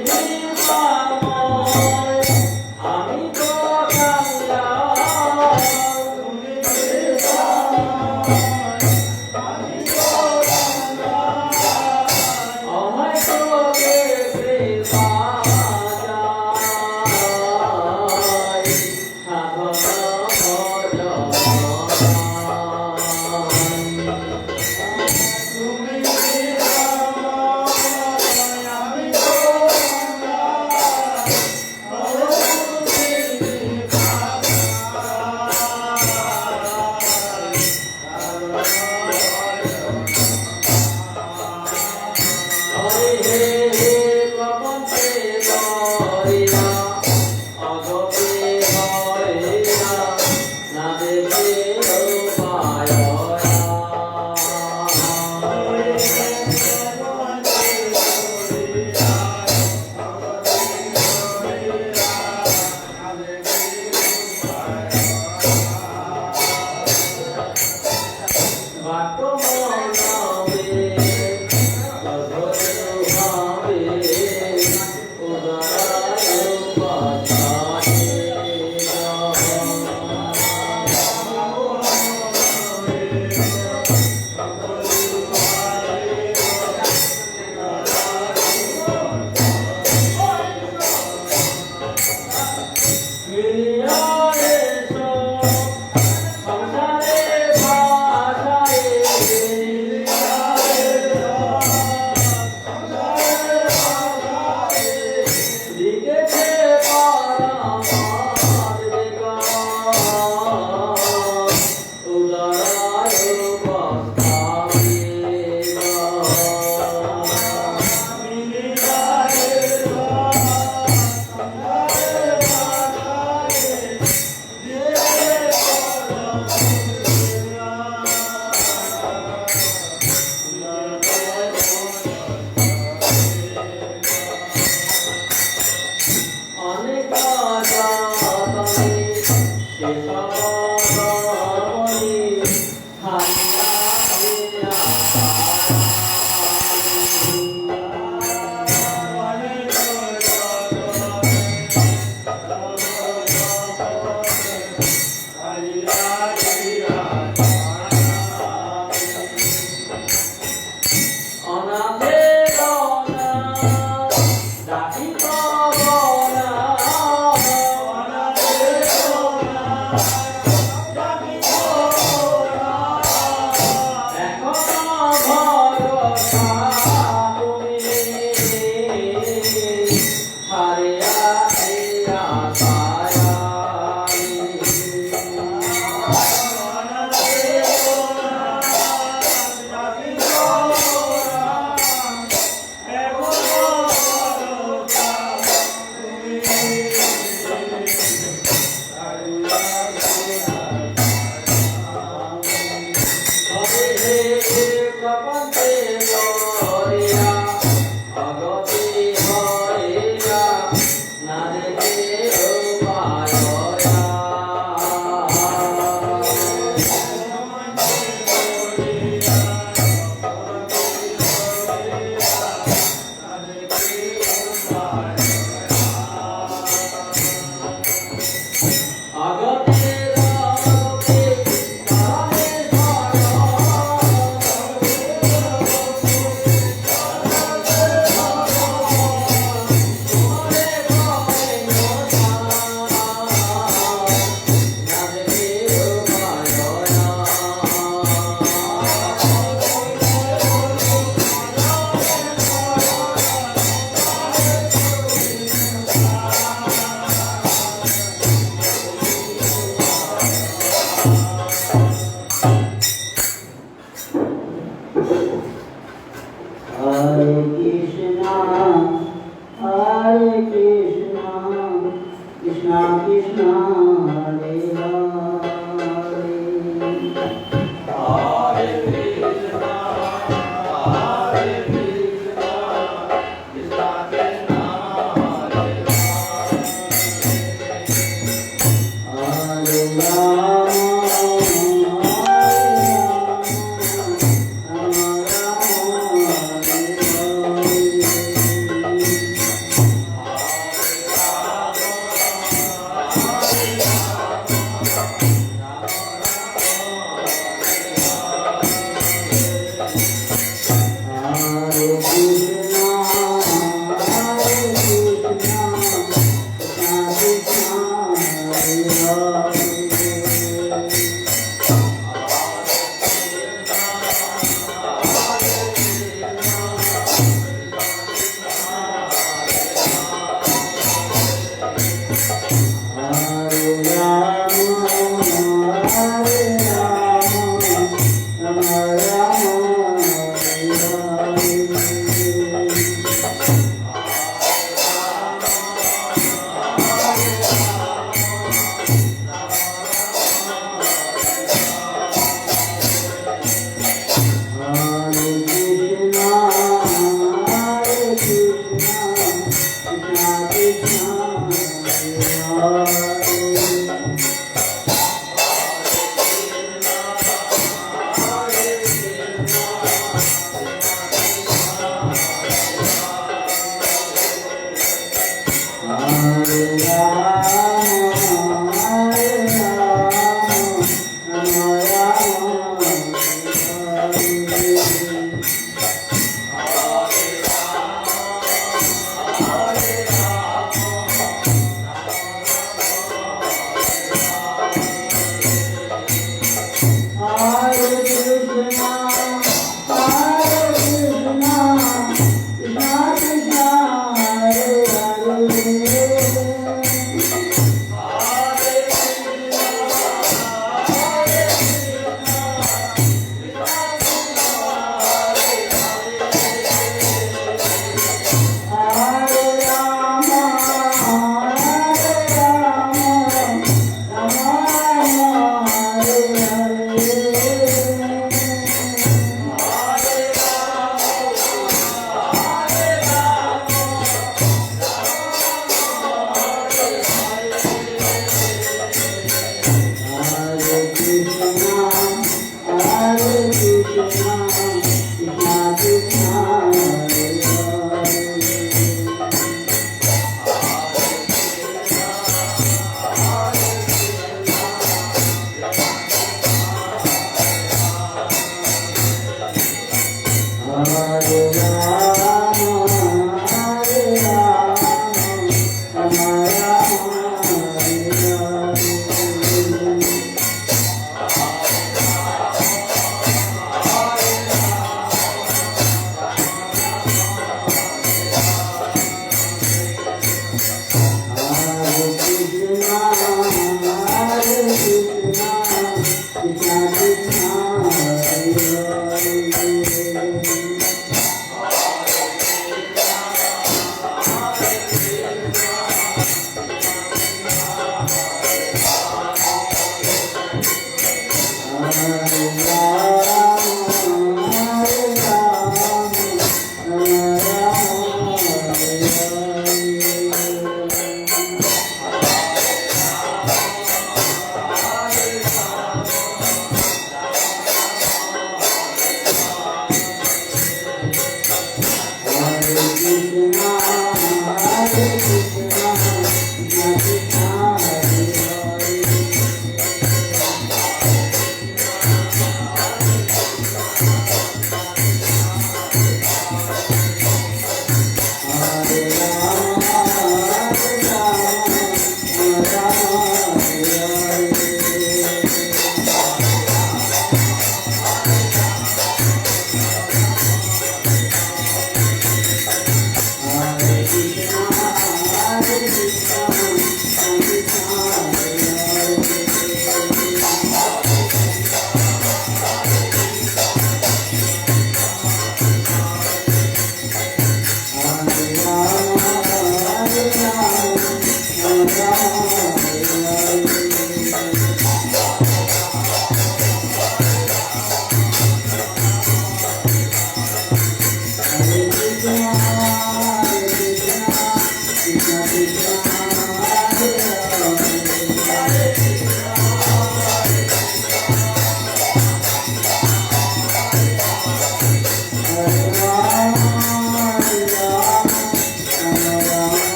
Hare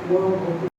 John